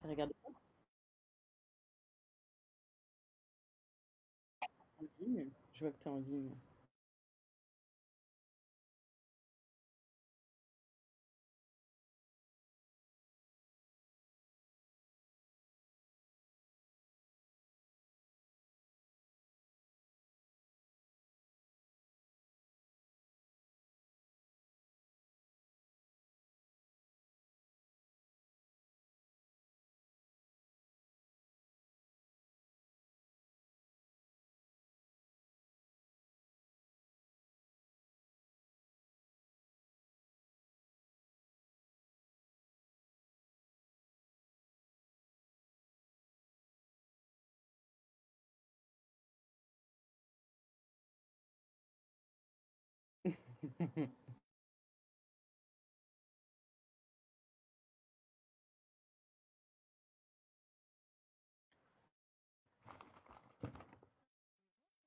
Tu regardes pas en ligne? Je vois que tu es en ligne.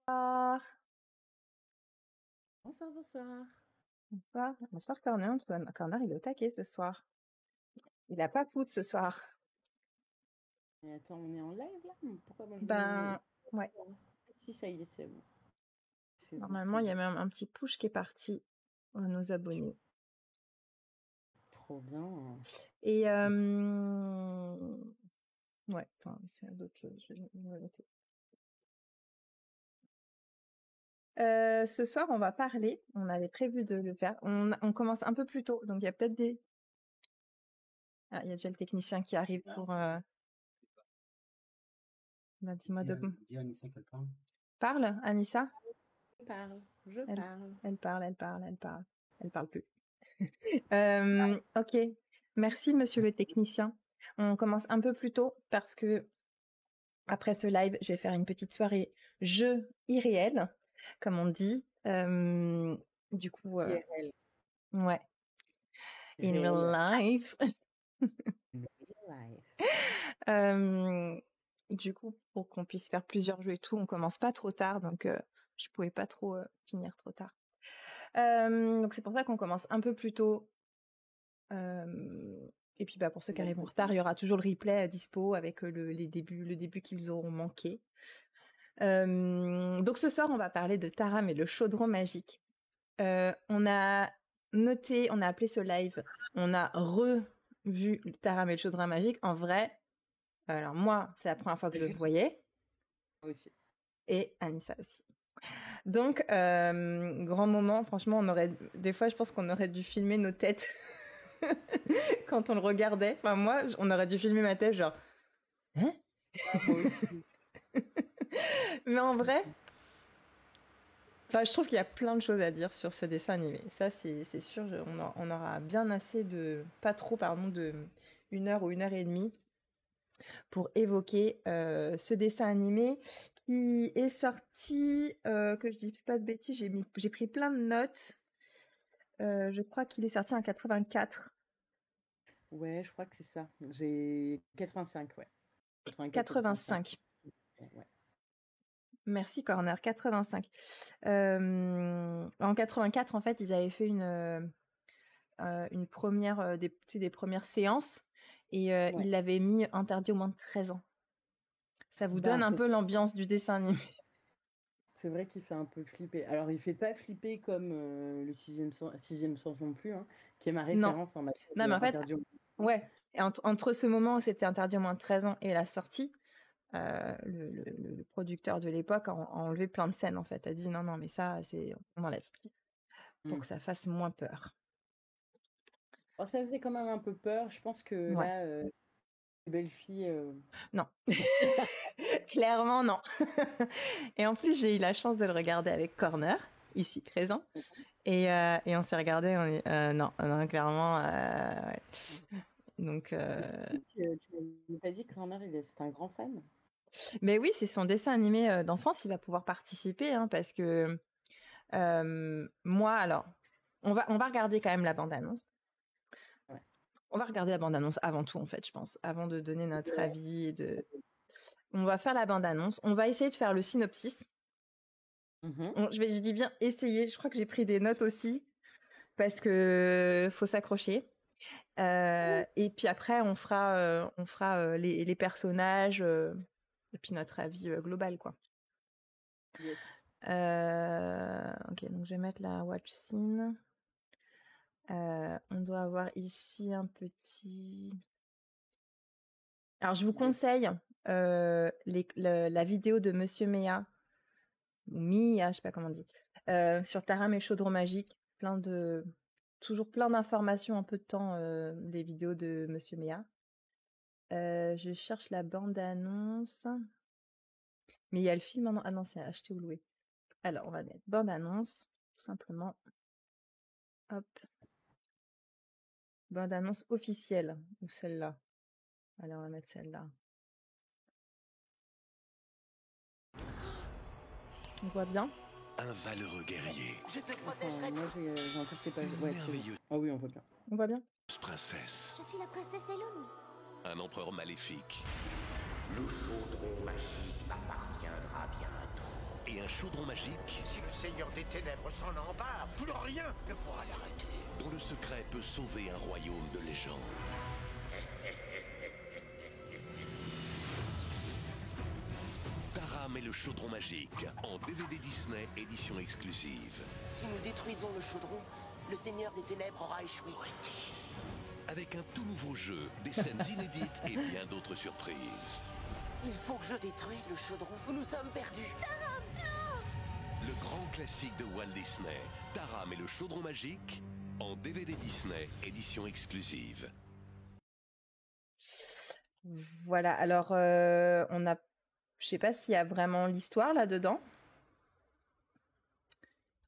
Bonsoir. Bonsoir, bonsoir. Bonsoir. Bonsoir Corner. Antoine. Corner, il est au taquet ce soir. Il a pas foot ce soir. Mais attends, on est en live là? Pourquoi moi je vois Ben, ouais. Si, ça y est, c'est bon. C'est bon, Normalement, c'est il y a bon. même un petit push qui est parti à nos abonnés. Trop bien. Et ouais, enfin, c'est d'autres choses. Je vais le noter. Ce soir, on va parler. On avait prévu de le faire. On commence un peu plus tôt, donc il y a peut-être des. Ah, il y a déjà le technicien qui arrive pour. Bah, dis-moi de. Dis à Anissa qu'elle parle. Parle, Anissa. Je parle, je Elle, parle. elle parle, elle parle, elle parle. Elle parle plus. Ok. Merci, monsieur le technicien. On commence un peu plus tôt parce que après ce live, je vais faire une petite soirée jeu irréel, comme on dit. Du coup, IRL. ouais, in real Réel. life. Real life. Du coup, pour qu'on puisse faire plusieurs jeux et tout, on commence pas trop tard, donc je pouvais pas trop finir trop tard. Donc c'est pour ça qu'on commence un peu plus tôt. Et puis bah pour ceux qui arrivent en retard, il y aura toujours le replay dispo avec le début qu'ils auront manqué. Donc ce soir, on va parler de Taram et le chaudron magique. On a noté, on a appelé ce live, on a revu Taram et le chaudron magique. En vrai, alors moi, c'est la première fois que je le voyais, Moi aussi. et Anissa aussi. Donc, grand moment, franchement, des fois, je pense qu'on aurait dû filmer nos têtes quand on le regardait. Enfin, moi, on aurait dû filmer ma tête, genre, hein? Ah, moi aussi. Mais en vrai, enfin, je trouve qu'il y a plein de choses à dire sur ce dessin animé. Ça, c'est sûr, on aura bien assez de, pas trop, pardon, de 1 heure ou 1 heure et demie pour évoquer ce dessin animé qui est sorti, que je dise pas de bêtises, j'ai pris plein de notes. Je crois qu'il est sorti en 84. Ouais, je crois que c'est ça. J'ai 85, ouais. 84 ou 85. 85. Ouais. Merci Corner, 85. En 84, en fait, ils avaient fait une première, des premières séances et Ouais. ils l'avaient mis interdit au moins de 13 ans. Ça vous Ben, donne un peu l'ambiance du dessin animé. c'est vrai qu'il fait un peu flipper. Alors, il fait pas flipper comme le sixième sens non plus, hein, qui est ma Non. référence en matière Non, mais en fait, d'interdit. ouais. Et entre ce moment où c'était interdit au moins de 13 ans et la sortie, le producteur de l'époque a enlevé plein de scènes, en fait. A dit non, non, mais ça, on enlève. Pour que ça fasse moins peur. Oh, ça faisait quand même un peu peur. Je pense que Ouais. là, les belles filles. Non. Clairement, non. Et en plus, j'ai eu la chance de le regarder avec Corner, ici présent. Et on s'est regardé, on dit non, non, clairement. Ouais. Donc, Tu m'as pas dit que Corner, c'est un grand fan. mais oui, c'est son dessin animé d'enfance, il va pouvoir participer, hein, parce que moi, alors, on va regarder quand même la bande-annonce. Ouais. On va regarder la bande-annonce avant tout, en fait, je pense, avant de donner notre Ouais. avis On va faire la bande-annonce. On va essayer de faire le synopsis. Mhm. Je dis bien essayer. Je crois que j'ai pris des notes aussi parce que faut s'accrocher. Et puis après, on fera les personnages et puis notre avis global, quoi. Yes. Ok, donc je vais mettre la watch scene. On doit avoir ici un petit... Alors, je vous conseille la vidéo de Monsieur Mea, ou Mia, je sais pas comment on dit, sur Taram et le chaudron magique. Toujours plein d'informations en peu de temps, des vidéos de Monsieur Mea. Je cherche la bande-annonce. Mais il y a le film en... Ah non, c'est acheté ou loué. Alors, on va mettre bande-annonce, tout simplement. Hop. Bande-annonce officielle, ou celle-là. Alors, on va mettre celle-là. On voit bien? Un valeureux guerrier. Je te protégerai. Moi, j'ai l'impression que c'est pas... Ouais, merveilleuse. Ah oui, on voit bien. On voit bien? Princesse. Je suis la princesse Eloni. Un empereur maléfique. Le chaudron magique m'appartiendra bientôt. Et un chaudron magique Si le Seigneur des Ténèbres s'en empare, plus rien ne pourra l'arrêter. dont le secret peut sauver un royaume de légende. Taram et le chaudron magique en DVD Disney édition exclusive. Si nous détruisons le chaudron, le Seigneur des Ténèbres aura échoué. Avec un tout nouveau jeu, des scènes inédites et bien d'autres surprises. Il faut que je détruise le chaudron ou nous sommes perdus. Le grand classique de Walt Disney, Taram et le chaudron magique, en DVD Disney édition exclusive. Voilà, alors on a... Je sais pas s'il y a vraiment l'histoire là-dedans.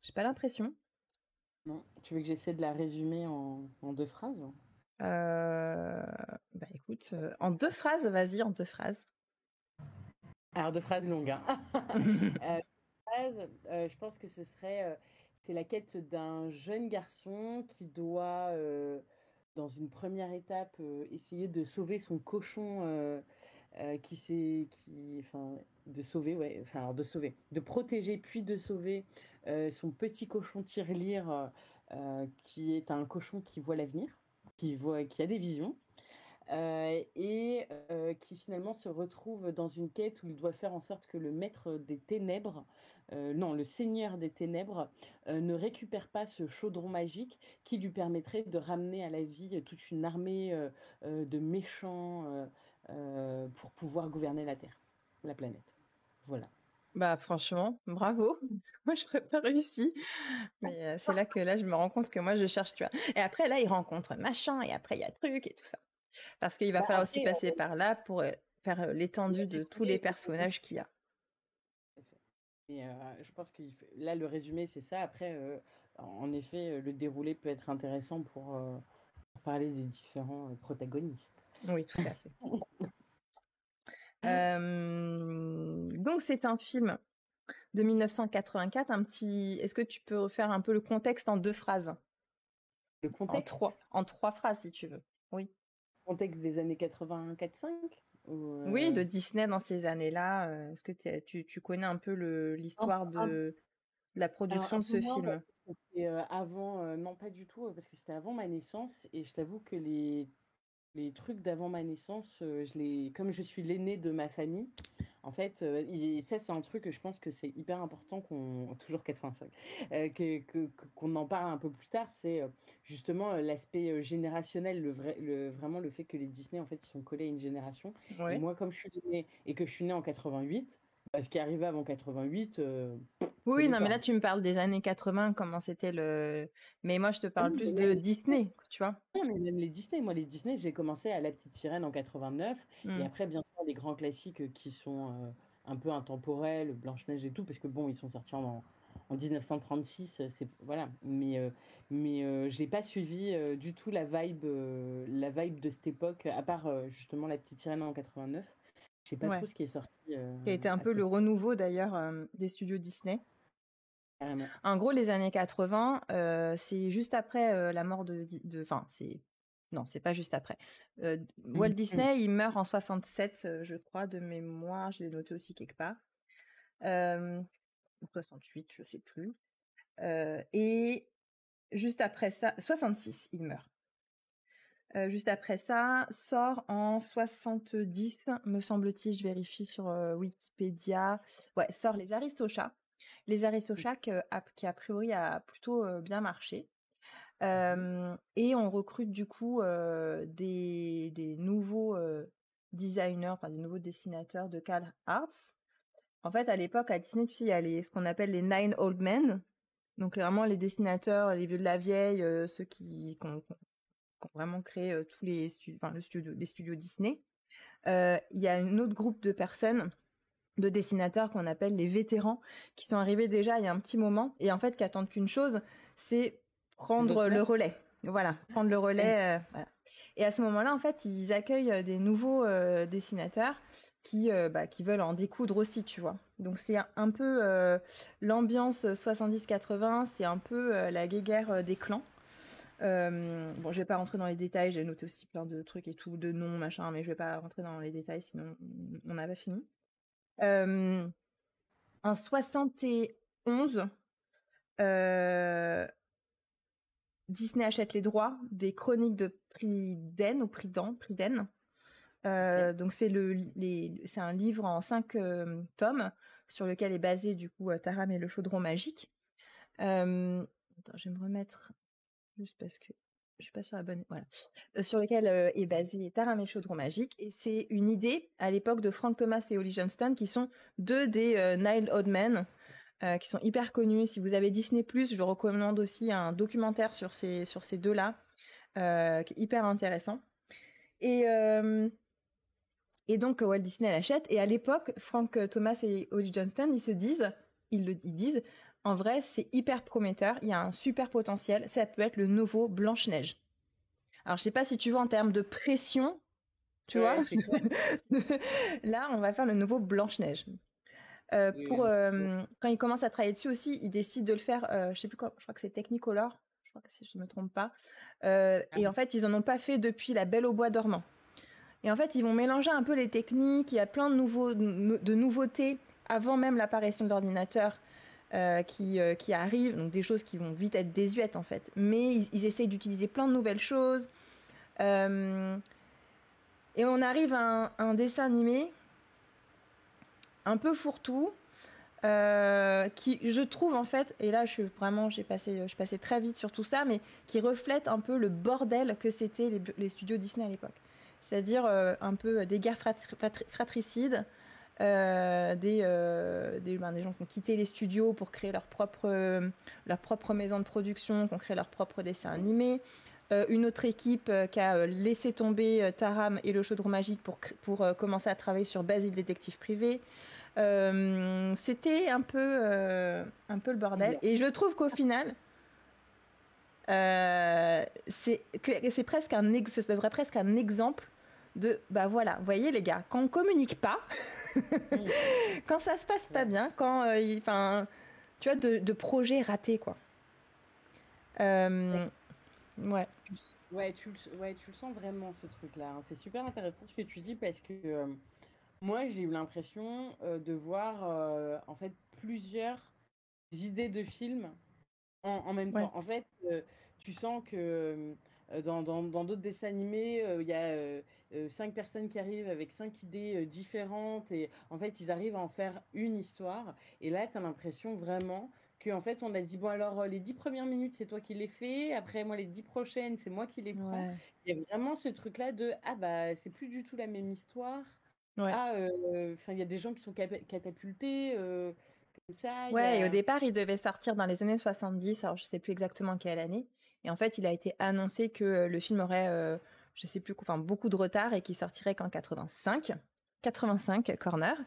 J'ai pas l'impression. Non, tu veux que j'essaie de la résumer en 2 phrases? Bah écoute, en 2 phrases, vas-y, en 2 phrases. Alors, 2 phrases longues, hein. Je pense que ce serait... c'est la quête d'un jeune garçon qui doit, dans une première étape, essayer de sauver son cochon... de protéger puis de sauver son petit cochon tirelire, qui est un cochon qui voit l'avenir, qui a des visions, et qui finalement se retrouve dans une quête où il doit faire en sorte que le maître des ténèbres, le seigneur des ténèbres, ne récupère pas ce chaudron magique qui lui permettrait de ramener à la vie toute une armée de méchants pour pouvoir gouverner la Terre, la planète. Voilà. Bah franchement, bravo. Moi, je n'aurais pas réussi. Mais c'est là que je me rends compte que moi, je cherche, tu vois. Et après, là, il rencontre machin, et après, il y a truc et tout ça. Parce qu'il va falloir aussi passer par là pour faire l'étendue de tous les personnages qu'il y a. Et je pense que là, le résumé, c'est ça. Après, en effet, le déroulé peut être intéressant pour parler des différents protagonistes. Oui, tout à fait. Donc, c'est un film de 1984. Est-ce que tu peux refaire un peu le contexte en 2 phrases? Le contexte? En 3 phrases, si tu veux. Oui. Contexte des années 84-5 Oui, de Disney dans ces années-là. Est-ce que tu connais un peu l'histoire de la production de ce film? C'était avant, non pas du tout, parce que c'était avant ma naissance, et je t'avoue que les trucs d'avant ma naissance, comme je suis l'aîné de ma famille, en fait, ça c'est un truc que je pense que c'est hyper important toujours 85, qu'on en parle un peu plus tard, c'est justement l'aspect générationnel, vraiment le fait que les Disney en fait ils sont collés à une génération. Ouais. Et moi comme je suis l'aîné et que je suis né en 88, ce qui est arrivé avant 88. Oui, non, mais là tu me parles des années 80, comment c'était le... Mais moi je te parle plus de Disney, tu vois. Non, mais même les Disney, j'ai commencé à La Petite Sirène en 89, et après, bien sûr, les grands classiques qui sont un peu intemporels, Blanche-Neige et tout, parce que bon, ils sont sortis en 1936, voilà. Mais j'ai pas suivi du tout la vibe de cette époque, à part justement La Petite Sirène en 89. Je sais pas trop ce qui est sorti. Qui a été un peu le renouveau d'ailleurs des studios Disney. Carrément. En gros, les années 80, c'est juste après la mort Non, c'est pas juste après. Walt Disney, il meurt en 67, je crois, de mémoire. Je l'ai noté aussi quelque part. 68, je sais plus. Et juste après ça, 66, il meurt. juste après ça, sort en 70, me semble-t-il, je vérifie sur Wikipédia. Ouais, sort Les Aristochats. Les Aristochats qui a priori a plutôt bien marché. Et on recrute du coup des nouveaux designers, enfin des nouveaux dessinateurs de Cal Arts. En fait, à l'époque, à Disney, tu sais, il y a ce qu'on appelle les Nine Old Men. Donc vraiment les dessinateurs, les vieux de la vieille, ceux qui ont vraiment créé tous les les studios Disney. Il y a un autre groupe de personnes, de dessinateurs qu'on appelle les vétérans, qui sont arrivés déjà il y a un petit moment et en fait qui attendent qu'une chose, c'est prendre le relais. Voilà, prendre le relais. Voilà. Et à ce moment-là, en fait, ils accueillent des nouveaux dessinateurs qui veulent en découdre aussi, tu vois. Donc c'est un peu l'ambiance 70-80, c'est un peu la guéguerre des clans. Bon, je vais pas rentrer dans les détails, j'ai noté aussi plein de trucs et tout, de noms, machin, mais je vais pas rentrer dans les détails, sinon on n'a pas fini. En 71, Disney achète les droits des chroniques de Priden ou Priden. Donc c'est un livre en 5 tomes sur lequel est basé du coup Taram et le chaudron magique. Attends, je vais me remettre juste parce que je suis pas sur la bonne. Voilà. Sur lequel est basé Taram et le chaudron magique. Et c'est une idée à l'époque de Frank Thomas et Ollie Johnston, qui sont deux des Nine Old Men, qui sont hyper connus. Si vous avez Disney+, je vous recommande aussi un documentaire sur ces deux-là, qui est hyper intéressant. Et donc Walt Disney l'achète. Et à l'époque, Frank Thomas et Ollie Johnston, ils disent, en vrai, c'est hyper prometteur, il y a un super potentiel, ça peut être le nouveau Blanche-Neige. Alors, je sais pas si tu vois en termes de pression, tu vois. Là, on va faire le nouveau Blanche-Neige. Quand il commence à travailler dessus aussi, il décide de le faire, je sais plus quoi, je crois que c'est Technicolor, je crois que si je me trompe pas. Et en fait, ils en ont pas fait depuis La Belle au bois dormant. Et en fait, ils vont mélanger un peu les techniques, il y a plein de nouveautés avant même l'apparition de l'ordinateur. Qui arrivent, donc des choses qui vont vite être désuètes en fait, mais ils essayent d'utiliser plein de nouvelles choses, et on arrive à un dessin animé un peu fourre-tout, qui je trouve en fait, et là je passais très vite sur tout ça, mais qui reflète un peu le bordel que c'était les studios Disney à l'époque, c'est-à-dire un peu des guerres fratricides, des gens qui ont quitté les studios pour créer leur propre maison de production, qui ont créé leur propre dessin animé, une autre équipe qui a laissé tomber Taram et le chaudron magique pour commencer à travailler sur Basile détective privé. C'était un peu le bordel, et je trouve qu'au final c'est devrait presque un exemple de voilà, vous voyez les gars, quand on communique pas, quand ça se passe pas bien, quand tu vois, de projets ratés quoi. Ouais, tu le sens vraiment ce truc-là, hein. C'est super intéressant ce que tu dis, parce que moi j'ai eu l'impression de voir en fait plusieurs idées de films en même temps. En fait, tu sens que dans d'autres dessins animés, il y a 5 personnes qui arrivent avec 5 idées différentes, et en fait, ils arrivent à en faire une histoire. Et là, tu as l'impression vraiment qu'en fait, on a dit, bon, alors, les 10 premières minutes, c'est toi qui les fais. Après, moi, les 10 prochaines, c'est moi qui les prends. ouais. Il y a vraiment ce truc-là de, ah bah, c'est plus du tout la même histoire. Ouais. Ah, il y a des gens qui sont catapultés. Comme ça, Ouais, et au départ, il devait sortir dans les années 70, alors je sais plus exactement quelle année. Et en fait, il a été annoncé que le film aurait, je sais plus, enfin beaucoup de retard, et qu'il sortirait qu'en 85 Corner.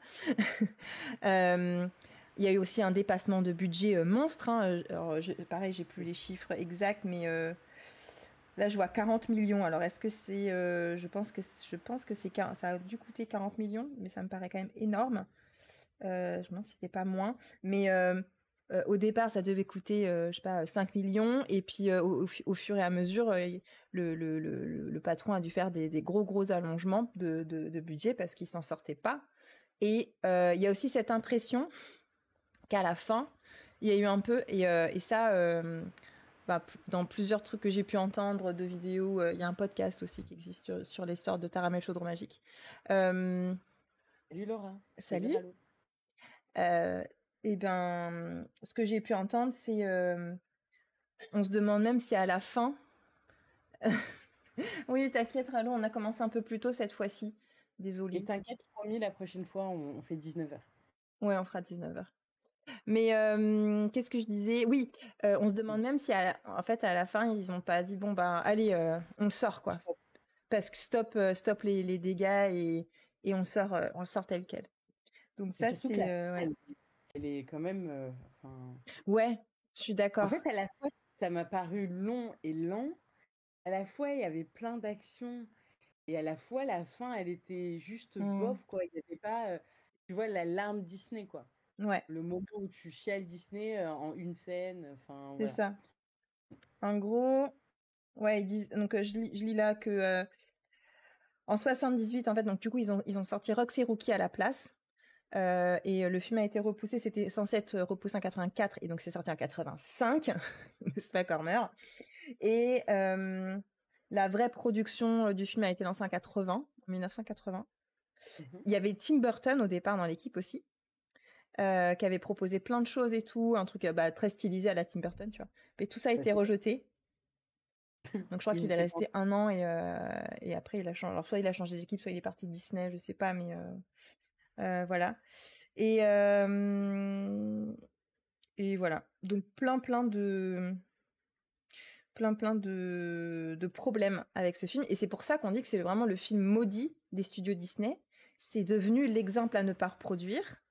Il y a eu aussi un dépassement de budget monstre, hein. Alors, pareil, j'ai plus les chiffres exacts, mais là, je vois 40 millions. Alors, est-ce que c'est, je pense que ça a dû coûter 40 millions, mais ça me paraît quand même énorme. Je me demande si c'était pas moins, mais au départ ça devait coûter je sais pas 5 millions, et puis au fur et à mesure le patron a dû faire des gros allongements de budget parce qu'il s'en sortait pas. Et il y a aussi cette impression qu'à la fin il y a eu un peu, et ça dans plusieurs trucs que j'ai pu entendre de vidéos. Il y a un podcast aussi qui existe sur l'histoire de Taram et le chaudron magique. Salut Laura. Salut. Et ben, ce que j'ai pu entendre, c'est on se demande même si à la fin. Oui, t'inquiète, Ralo, on a commencé un peu plus tôt cette fois-ci. Désolée. Et t'inquiète, promis, la prochaine fois, on fait 19h. Ouais, on fera 19h. Mais qu'est-ce que je disais? Oui, on se demande même si, en fait, à la fin, ils ont pas dit, bon, ben, allez, on sort, quoi. Parce que stop les dégâts et on sort tel quel. Donc ça, c'est... ouais. Elle est quand même... Ouais, je suis d'accord. En fait, à la fois, ça m'a paru long et lent. À la fois, il y avait plein d'actions. Et à la fois, la fin, elle était juste bof, quoi. Il n'y avait pas... tu vois, la larme Disney, quoi. Ouais. Le moment où tu chiales Disney en une scène. Enfin, c'est ça. En gros, ouais, ils disent... Donc, je lis là que... en 78, en fait, donc du coup, ils ont sorti Rox et Rookie à la place. Et le film a été repoussé, c'était censé être repoussé en 84 et donc c'est sorti en 85, n'est-ce pas Corner? Et la vraie production du film a été lancée en 1980. Il y avait Tim Burton au départ dans l'équipe aussi, qui avait proposé plein de choses et tout, un truc très stylisé à la Tim Burton, tu vois. Mais tout ça a été rejeté. Donc je crois qu'il est resté 1 an et après il a changé. Alors soit il a changé d'équipe, soit il est parti de Disney, je sais pas, mais voilà. Et voilà. Donc plein de problèmes avec ce film. Et c'est pour ça qu'on dit que c'est vraiment le film maudit des studios Disney. C'est devenu l'exemple à ne pas reproduire.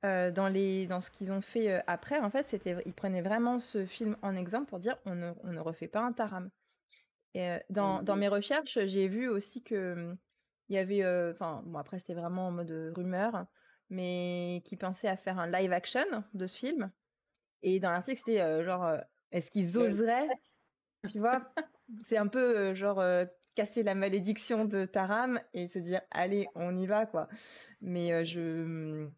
Dans ce qu'ils ont fait après, en fait, ils prenaient vraiment ce film en exemple pour dire on ne refait pas un Taram. Et dans mes recherches, j'ai vu aussi que il y avait, bon après c'était vraiment en mode rumeur, mais qui pensaient à faire un live action de ce film. Et dans l'article c'était est-ce qu'ils oseraient, tu vois, c'est un peu casser la malédiction de Taram et se dire allez on y va quoi. Mais je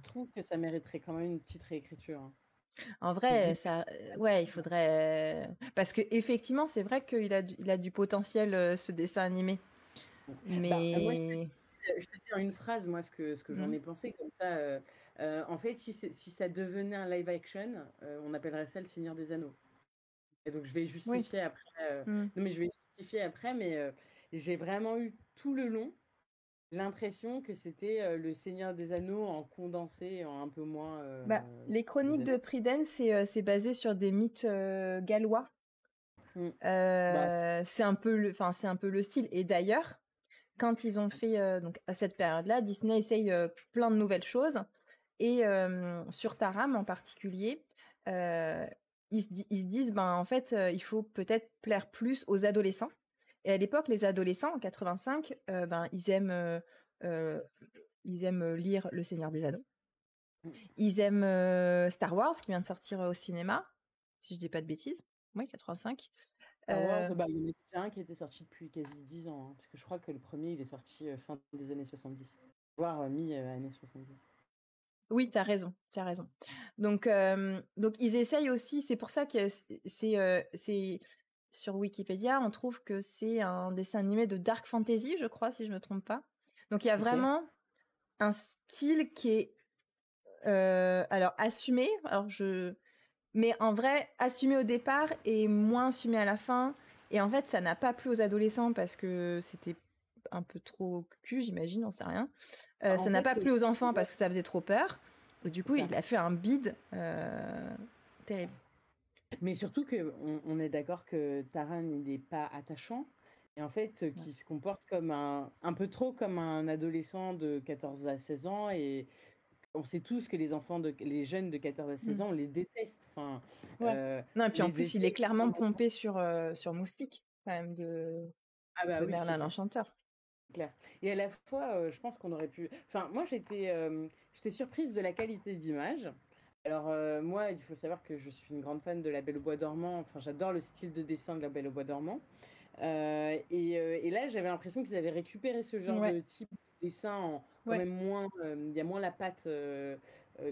trouve que ça mériterait quand même une petite réécriture. Hein. En vrai, il faudrait parce que effectivement, c'est vrai qu'il a du potentiel ce dessin animé. Mais moi, je te dis en une phrase, moi, ce que j'en ai pensé comme ça. En fait, si ça devenait un live action, on appellerait ça le Seigneur des Anneaux. Et donc, je vais justifier après. Non, mais je vais justifier après, mais j'ai vraiment eu tout le long l'impression que c'était le Seigneur des Anneaux en condensé, en un peu moins. Les chroniques de Prydens, c'est basé sur des mythes gallois. C'est un peu le style. Et d'ailleurs, quand ils ont fait donc à cette période-là, Disney essaye plein de nouvelles choses. Et sur Taram en particulier, ils se disent en fait, il faut peut-être plaire plus aux adolescents. Et à l'époque, les adolescents, en 85, ils aiment lire Le Seigneur des Anneaux. Ils aiment Star Wars, qui vient de sortir au cinéma, si je dis pas de bêtises. Oui, 85. Star Wars, il y en a déjà un qui était sorti depuis quasi 10 ans, hein, parce que je crois que le premier, il est sorti fin des années 70, voire mi-années 70. Oui, t'as raison. Donc ils essayent aussi, c'est pour ça que c'est sur Wikipédia, on trouve que c'est un dessin animé de dark fantasy, je crois, si je me trompe pas. Donc il y a vraiment un style qui est alors assumé, mais en vrai assumé au départ et moins assumé à la fin. Et en fait, ça n'a pas plu aux adolescents parce que c'était un peu trop cul, j'imagine, on sait rien. Ça n'a pas plu aux enfants parce que ça faisait trop peur. Et du coup, il a fait un bide terrible. Mais surtout qu'on est d'accord que Taran, il n'est pas attachant. Et en fait, qui se comporte comme un peu trop comme un adolescent de 14 à 16 ans. Et on sait tous que les jeunes de 14 à 16 ans, on les déteste. Enfin, non, et puis en plus, il est clairement pompé sur Moustique, quand même, de Merlin l'Enchanteur. Clair. Et à la fois, je pense qu'on aurait pu... Enfin, moi, j'étais surprise de la qualité d'image. Alors, moi, il faut savoir que je suis une grande fan de La Belle au Bois dormant. Enfin, j'adore le style de dessin de La Belle au Bois dormant. Et là, j'avais l'impression qu'ils avaient récupéré ce genre de type dessin quand Ouais. même moins, il y a moins la patte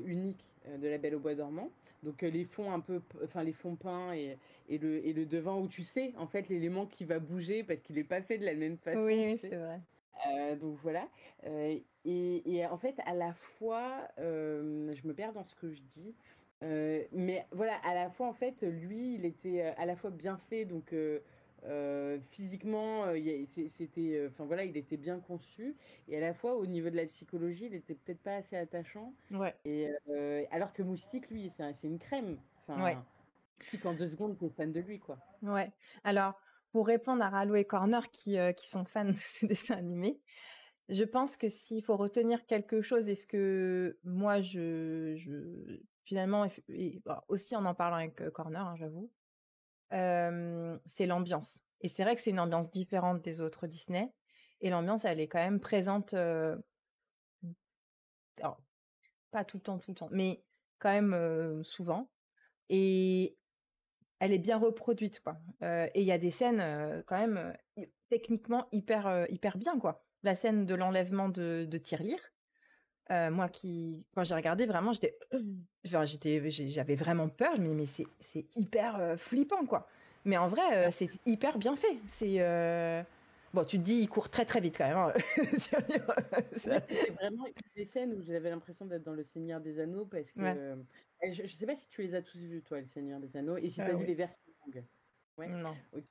unique de La Belle au bois dormant. Donc les fonds un peu, enfin les fonds peints et le devant où tu sais en fait l'élément qui va bouger parce qu'il n'est pas fait de la même façon, Oui, tu oui, sais. c'est vrai. Donc voilà. Et en fait, à la fois, je me perds dans ce que je dis. Mais voilà, à la fois, en fait, lui, il était à la fois bien fait, donc physiquement, c'était, enfin voilà, il était bien conçu, et à la fois, au niveau de la psychologie, il était peut-être pas assez attachant. Ouais, Et alors que Moustique, lui, c'est une crème. ouais, Enfin, Moustique, en 2 secondes, t'es fan de lui, quoi. ouais. Alors, pour répondre à Rallo et Corner qui sont fans de ce dessin animé, je pense que s'il faut retenir quelque chose, et ce que moi, finalement, aussi en parlant avec Corner, hein, j'avoue, c'est l'ambiance. Et c'est vrai que c'est une ambiance différente des autres Disney. Et l'ambiance, elle est quand même présente, alors, pas tout le temps, mais quand même souvent. Et elle est bien reproduite, quoi. Et il y a des scènes quand même techniquement hyper bien, quoi. La scène de l'enlèvement de Tirelire, moi quand j'ai regardé, vraiment, j'avais vraiment peur. Je me dis, mais c'est hyper flippant, quoi. Mais en vrai, c'est hyper bien fait. Bon, tu te dis, il court très très vite quand même, hein. Ouais, c'était vraiment des scènes où j'avais l'impression d'être dans Le Seigneur des Anneaux parce que Ouais. je sais pas si tu les as tous vus, toi, Le Seigneur des Anneaux, et si tu as vu Oui. les versions longues. Ouais, Non. ok.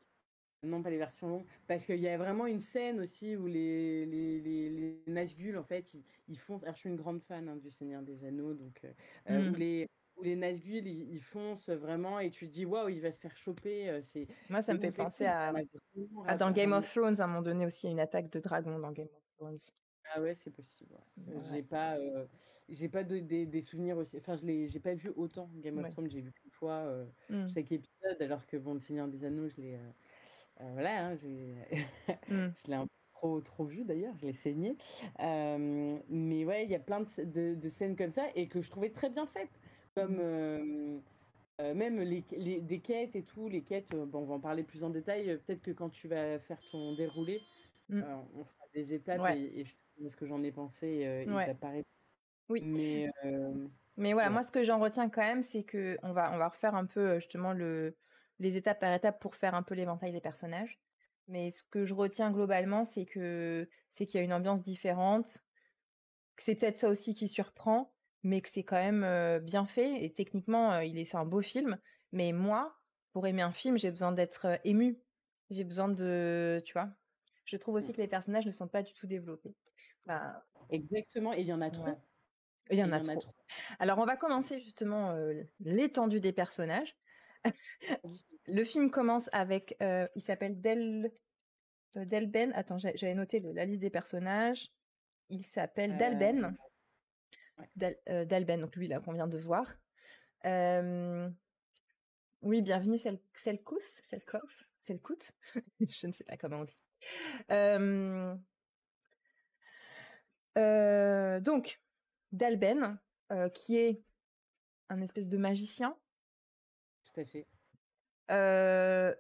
Non, pas les versions longues. Parce qu'il y a vraiment une scène aussi où les Nazgûl, en fait, ils foncent. Alors, je suis une grande fan du Seigneur des Anneaux, donc Mm. où les Nazgûl, ils foncent vraiment et tu te dis, waouh, il va se faire choper. Moi, ça C'est me fait ouf et penser tout. Ça m'a vraiment dans Game enfin, of Thrones, à un moment donné aussi, il y a une attaque de dragon dans Game of Thrones. ah ouais, c'est possible. Ouais. Ouais. J'ai pas des souvenirs aussi. Enfin, j'ai pas vu autant Game of Ouais. Thrones. J'ai vu qu'une fois Mm. chaque épisode, alors que bon, Le Seigneur des Anneaux, voilà, hein, je l'ai un peu trop vu d'ailleurs. Je l'ai saigné. Mais ouais, il y a plein de scènes comme ça et que je trouvais très bien faites, comme même des quêtes et tout. Les quêtes, bon, on va en parler plus en détail. Peut-être que quand tu vas faire ton déroulé. Mm. On fera des étapes Ouais. et je te dirai ce que j'en ai pensé et Ouais. t'apparaît. Oui. Mais Mais voilà, ouais, moi, ce que j'en retiens quand même, c'est que on va refaire un peu justement les étapes par étapes pour faire un peu l'éventail des personnages. Mais ce que je retiens globalement, c'est qu'il y a une ambiance différente, que c'est peut-être ça aussi qui surprend, mais que c'est quand même bien fait. Et techniquement, c'est un beau film. Mais moi, pour aimer un film, j'ai besoin d'être émue. J'ai besoin tu vois. Je trouve aussi que les personnages ne sont pas du tout développés. Bah, exactement. Et il y en a ouais. trop. Il y Et en il y a en a trop. trop. Alors, on va commencer justement l'étendue des personnages. Le film commence avec, il s'appelle Delben. Attends, j'avais noté la liste des personnages. Il s'appelle Dalben. Ouais. Dalben, donc lui là qu'on vient de voir. Oui, bienvenue Selkout. Je ne sais pas comment on dit. Donc, Dalben, qui est un espèce de magicien. Tout à fait.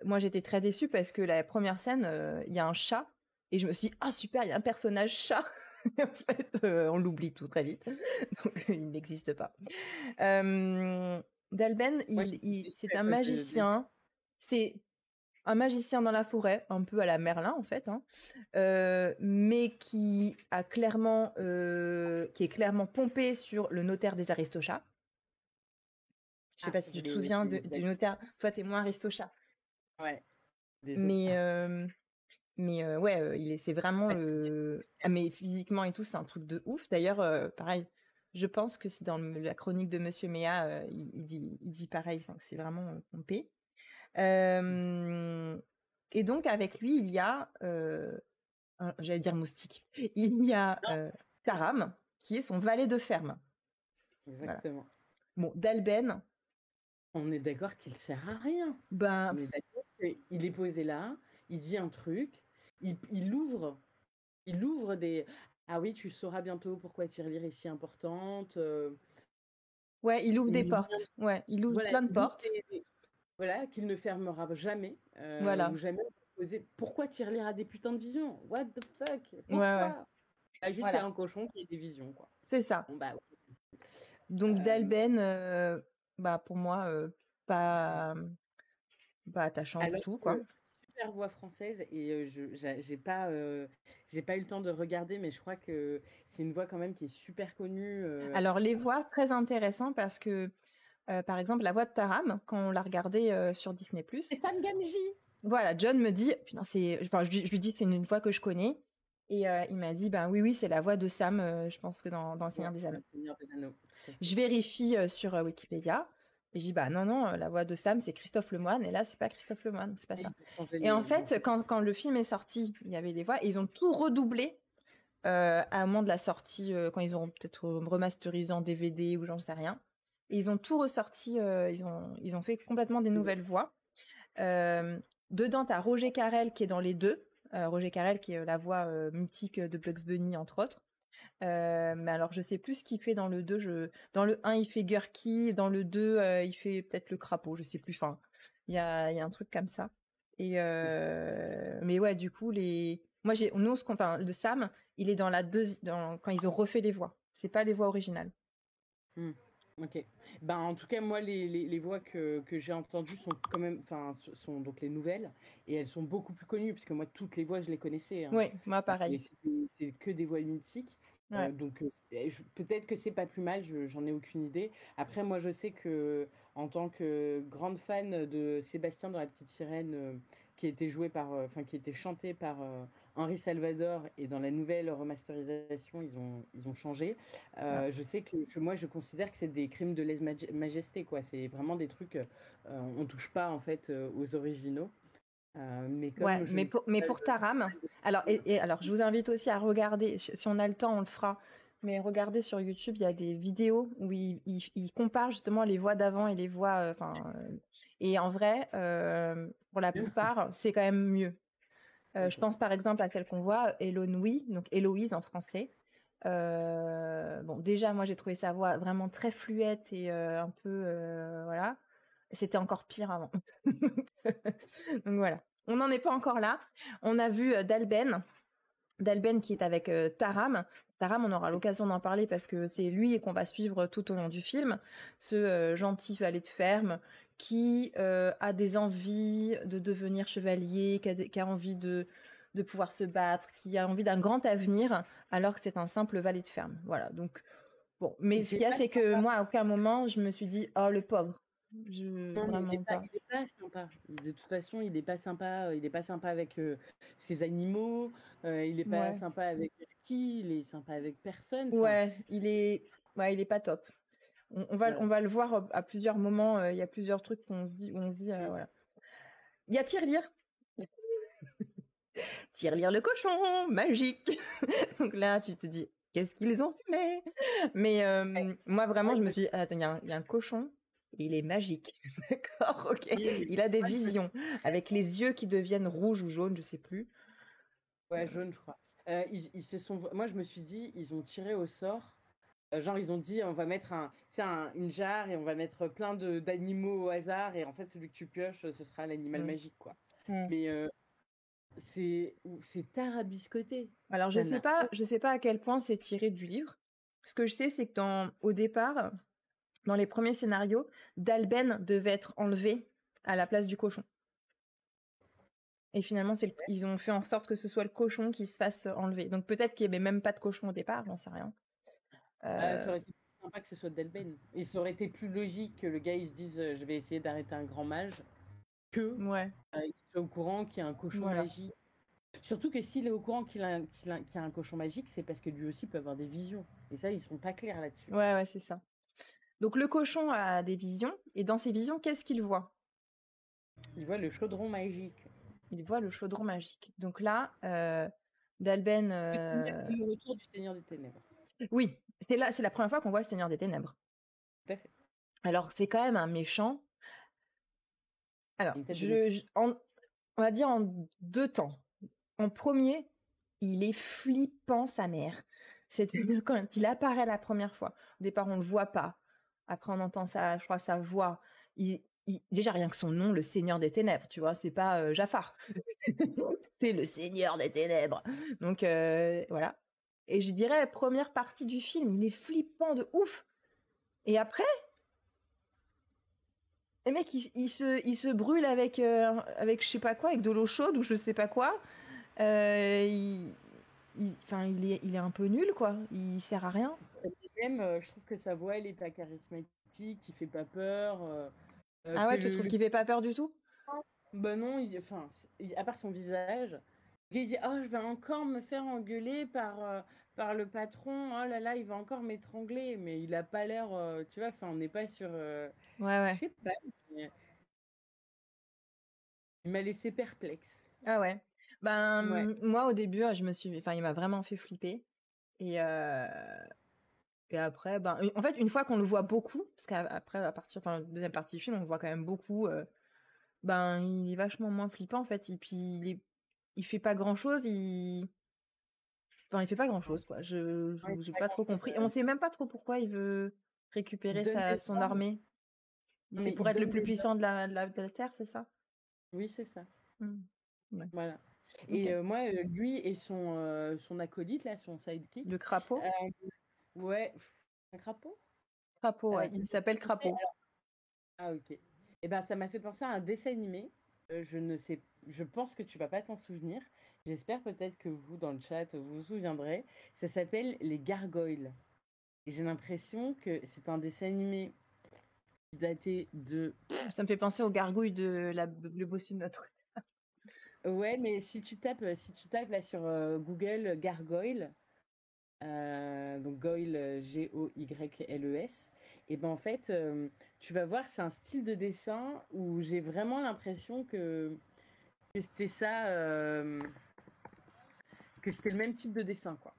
Moi, j'étais très déçue parce que la première scène, il y a un chat et je me suis dit, ah super, il y a un personnage chat. En fait, on l'oublie tout très vite, donc il n'existe pas. Dalben, Ouais, c'est à un cause magicien. C'est un magicien dans la forêt, un peu à la Merlin en fait, hein, mais qui est clairement pompé sur le notaire des Aristochats. Je sais pas si tu te souviens du notaire. Toi, t'es moins Aristochat. Ouais. Désolé. Mais ouais, c'est vraiment mais physiquement et tout, c'est un truc de ouf. D'ailleurs, pareil, je pense que c'est dans la chronique de Monsieur Méa, il dit pareil, que c'est vraiment pompé. Et donc avec lui, il y a, j'allais dire moustique, il y a Taram, qui est son valet de ferme. Exactement. Voilà. Bon, Dalben. On est d'accord qu'il sert à rien. Ben, On est d'accord qu'il est posé là, il dit un truc, il ouvre des. Ah oui, tu sauras bientôt pourquoi Tirelire est si importante. ouais, il ouvre des Mais portes. Ouais, il ouvre voilà, plein de portes. voilà, qu'il ne fermera jamais. Voilà. Ou jamais poser. Pourquoi Tirelire a des putains de visions? What the fuck? Ouais, ouais. Pourquoi? Ah, juste, c'est Voilà, un cochon qui a des visions, quoi. c'est ça. Bon, bah, Donc euh, Dalben, bah pour moi, pas, pas attachant du alors tout, quoi. que super voix française et j'ai pas eu le temps de regarder, mais je crois que c'est une voix quand même qui est super connue. Alors les voix, très intéressant parce que, par exemple, la voix de Taram, quand on l'a regardée sur Disney+, Stéphane Gamji. voilà, John me dit, putain, enfin, je lui dis, c'est une voix que je connais. Et il m'a dit, ben oui, oui, c'est la voix de Sam, je pense que dans Le Ouais, Seigneur des dans Anneaux. Le Seigneur des Anneaux, tout à fait. Je vérifie sur Wikipédia. Et je dis, bah non, non, la voix de Sam, c'est Christophe Lemoine. Et là, c'est pas Christophe Lemoine, c'est pas Et ça. ils ont changé Et en ils ont fait, fait- quand le film est sorti, il y avait des voix, et ils ont tout redoublé à un moment de la sortie, quand ils ont peut-être remasterisé en DVD ou j'en sais rien. Et ils ont tout ressorti, ils ont fait complètement des nouvelles voix. Dedans, t'as Roger Carrel qui est dans les deux. Roger Carrel qui est la voix mythique de Bugs Bunny, entre autres. Mais alors, je sais plus ce qu'il fait dans le 2. Dans le 1, il fait Gurky. Dans le 2, il fait peut-être le crapaud. Je sais plus. Enfin, il y a un truc comme ça. Et mais ouais, du coup, moi, enfin, le Sam, il est dans quand ils ont refait les voix. C'est pas les voix originales. Hmm. Ok. Ben, en tout cas, moi, les voix que j'ai entendues sont quand même, enfin, sont donc les nouvelles, et elles sont beaucoup plus connues, parce que moi, toutes les voix, je les connaissais, hein. Oui, moi, Et pareil. c'est que des voix mythiques. Ouais. Donc, peut-être que c'est pas plus mal, j'en ai aucune idée. Après, moi, je sais que, en tant que grande fan de Sébastien dans La Petite Sirène, qui était joué par, enfin, qui était chanté par Henri Salvador, et dans la nouvelle remasterisation, ils ont changé. Ouais. Je sais que moi, je considère que c'est des crimes de lèse-majesté, quoi. C'est vraiment des trucs, on touche pas, en fait, aux originaux. Mais Ouais, comme je mais ne pour, mais pour Taram, alors, et alors, je vous invite aussi à regarder, si on a le temps, on le fera, mais regardez sur YouTube, il y a des vidéos où il compare justement les voix d'avant et les voix, et en vrai, pour la plupart, c'est quand même mieux. Je pense par exemple à celle qu'on voit, Héloïse, donc Héloïse en français. Bon, déjà, moi, j'ai trouvé sa voix vraiment très fluette et un peu, voilà. C'était encore pire avant. Donc voilà. On n'en est pas encore là. On a vu Dalben qui est avec Taram. Taram, on aura l'occasion d'en parler parce que c'est lui qu'on va suivre tout au long du film. Ce gentil valet de ferme qui a des envies de devenir chevalier, qui a envie de pouvoir se battre, qui a envie d'un grand avenir, alors que c'est un simple valet de ferme. Voilà. Donc bon, mais ce qu'il y a, c'est que moi, à aucun moment, je me suis dit, oh le pauvre. Non, mais Vraiment pas. il est pas sympa. De toute façon, il est pas sympa. Il est pas sympa avec ses animaux. Il est pas Ouais. sympa avec qui. Il est sympa avec personne. Enfin, Ouais, il est pas top. On va, voilà. on va le voir à plusieurs moments. Il y a plusieurs trucs où on se dit, Mm. voilà. Il y a Tirelire. Tirelire le cochon, magique. Donc là, tu te dis, qu'est-ce qu'ils ont fumé? Mais moi, vraiment, Moi, je je me me suis dit, ah, attends, il y a un cochon. Et il est magique. D'accord, ok. dis, Il a des moi, je me visions avec les yeux qui deviennent rouges ou jaunes, je sais plus. ouais, jaune, je crois. Ils se sont. Moi, je me suis dit, ils ont tiré au sort. Genre, ils ont dit, on va mettre une jarre et on va mettre plein d'animaux au hasard. Et en fait, celui que tu pioches, ce sera l'animal Mm. magique, quoi. Mm. Mais c'est tarabiscoté. Alors, Ça n'a je sais pas à quel point c'est tiré du livre. Ce que je sais, c'est que au départ, dans les premiers scénarios, Dalben devait être enlevé à la place du cochon. Et finalement, ils ont fait en sorte que ce soit le cochon qui se fasse enlever. Donc peut-être qu'il n'y avait même pas de cochon au départ, j'en sais rien. Ça aurait été plus sympa que ce soit Delben. Et ça aurait été plus logique que le gars il se dise je vais essayer d'arrêter un grand mage que Ouais, il soit au courant qu'il y a un cochon voilà. magique. Surtout que s'il est au courant qu'il y a un cochon magique, c'est parce que lui aussi peut avoir des visions. Et ça, ils sont pas clairs là-dessus. Ouais, ouais, c'est ça. Donc le cochon a des visions, et dans ses visions, qu'est-ce qu'il voit? Il voit le chaudron magique. Il voit le chaudron magique. Donc là, Dalben... Le retour du Seigneur des Ténèbres. Oui, c'est la première fois qu'on voit le Seigneur des Ténèbres. Tout à fait. Alors, c'est quand même un méchant. Alors, Une tête de on va dire en deux temps. En premier, il est flippant sa mère. C'est-à-dire quand il apparaît la première fois. Au départ, on le voit pas. Après, on entend je crois, sa voix. Déjà, rien que son nom, le Seigneur des Ténèbres, tu vois, c'est pas Jafar. C'est le Seigneur des Ténèbres. Donc, voilà. Et je dirais, première partie du film, il est flippant de ouf. Et après, le mec, il se brûle avec je sais pas quoi, avec de l'eau chaude ou je sais pas quoi. Il est un peu nul, quoi. Il sert à rien. Même, je trouve que sa voix, elle est pas charismatique, il fait pas peur. Ah ouais, tu trouves qu'il fait pas peur du tout? Bah non, à part son visage, il dit oh je vais encore me faire engueuler par le patron. Oh là là, il va encore m'étrangler. Mais il a pas l'air, tu vois. Enfin, on n'est pas sur. Je Ouais. sais pas. Mais il m'a laissé perplexe. Ah ouais. Ouais. Moi, au début, il m'a vraiment fait flipper. Et après, en fait, une fois qu'on le voit beaucoup, parce qu'après, la deuxième partie du film, on le voit quand même beaucoup, il est vachement moins flippant, en fait. Et puis, il fait pas grand-chose, il fait pas grand-chose, quoi. J'ai pas trop compris. Et on sait même pas trop pourquoi il veut récupérer son armée. C'est pour être le plus puissant de la Terre, c'est ça? Oui, c'est ça. Ouais. Voilà. Et moi, lui et son acolyte, là, son sidekick. Le crapaud? Ouais. Un crapaud? Crapaud, ouais. Il s'appelle Crapaud. Ah, ok. Et ben, ça m'a fait penser à un dessin animé. Je pense que tu vas pas t'en souvenir. J'espère peut-être que vous, dans le chat, vous vous souviendrez. Ça s'appelle Les Gargoyles. Et j'ai l'impression que c'est un dessin animé qui datait de... Ça me fait penser aux gargouilles de le bossu de notre... Ouais, mais si tu tapes là sur Google Gargoyle, donc Goyle, Goyles, et ben en fait, tu vas voir, c'est un style de dessin où j'ai vraiment l'impression que c'était ça, que c'était le même type de dessin, quoi.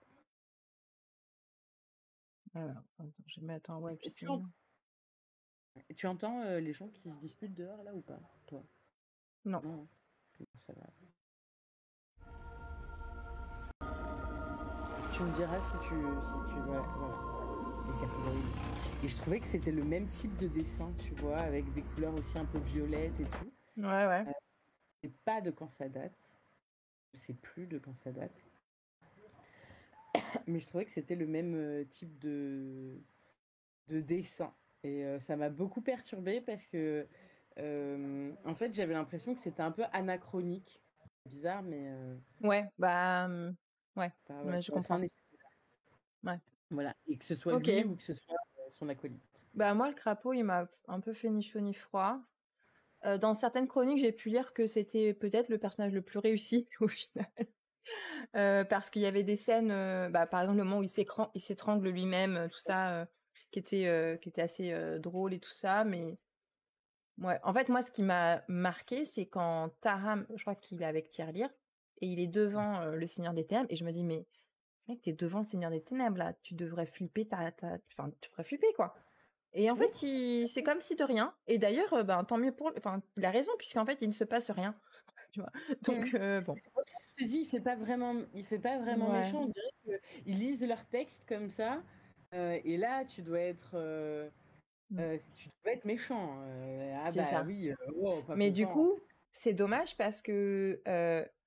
Alors, attends, je vais mettre en web. Tu entends les gens qui se disputent dehors là ou pas, toi? Non. Non, ça va. Tu me diras si tu voilà. Les gargoyles. Et je trouvais que c'était le même type de dessin, tu vois, avec des couleurs aussi un peu violettes et tout. Ouais. Je sais pas de quand ça date. Je sais plus de quand ça date. Mais je trouvais que c'était le même type de dessin. Et ça m'a beaucoup perturbée parce que, en fait, j'avais l'impression que c'était un peu anachronique. Bizarre, mais... Ouais, je comprends. Ouais. Voilà. Et que ce soit lui ou que ce soit son acolyte. Moi, le crapaud, il m'a un peu fait ni chaud ni froid. Dans certaines chroniques, j'ai pu lire que c'était peut-être le personnage le plus réussi au final. Parce qu'il y avait des scènes, par exemple le moment où il s'étrangle lui-même, tout ça, qui était assez drôle et tout ça. Mais ouais, en fait, moi, ce qui m'a marqué, c'est quand Taram, je crois qu'il est avec Tirelire, et il est devant le Seigneur des Ténèbres, et je me dis, mais mec, t'es devant le Seigneur des Ténèbres, là, tu devrais flipper, tu devrais flipper, quoi. Et en fait, c'est comme si de rien. Et d'ailleurs, tant mieux il a raison, puisqu'en fait, il ne se passe rien. Tu vois. Donc, bon. Je te dis, il fait pas vraiment méchant. On dirait qu'ils lisent leur texte comme ça. Et là, tu dois être méchant. C'est ça. Oui. Mais du coup, c'est dommage parce que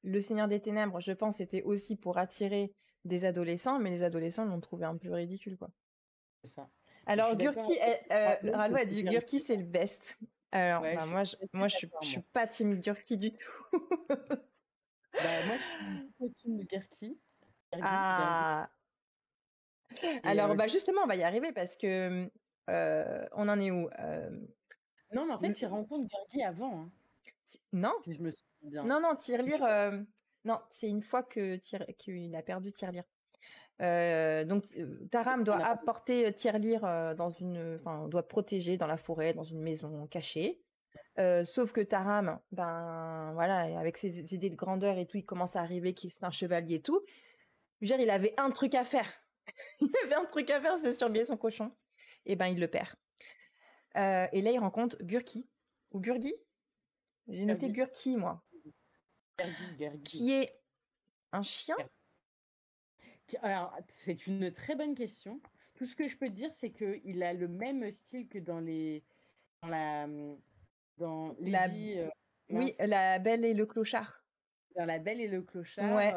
le Seigneur des Ténèbres, je pense, c'était aussi pour attirer des adolescents, mais les adolescents l'ont trouvé un peu ridicule, quoi. C'est ça. Alors, Gurki, Ralou a dit Gurki, c'est le best. Alors, moi, je suis pas team Gurki du tout. Moi, je suis team de Gurki. Ah. Alors, justement, on va y arriver parce que on en est où Non, mais en fait, il rencontre Gurki avant. Hein. Non. Si je me souviens bien. Non, Tirelire. Non, c'est une fois qu'il a perdu Tirelire. Donc Taram doit apporter Tirelire doit protéger dans la forêt, dans une maison cachée. Sauf que Taram, avec ses idées de grandeur et tout, il commence à arriver qu'il c'est un chevalier et tout. Je veux dire, il avait un truc à faire. Il avait un truc à faire, c'était surveiller son cochon. Et il le perd. Et là, il rencontre Gurki. Ou Gurgi. J'ai noté Gurki, moi. Gurgi. Qui est un chien. Alors, c'est une très bonne question. Tout ce que je peux te dire, c'est qu'il a le même style que dans oui, La Belle et le Clochard. Dans La Belle et le Clochard. Ouais,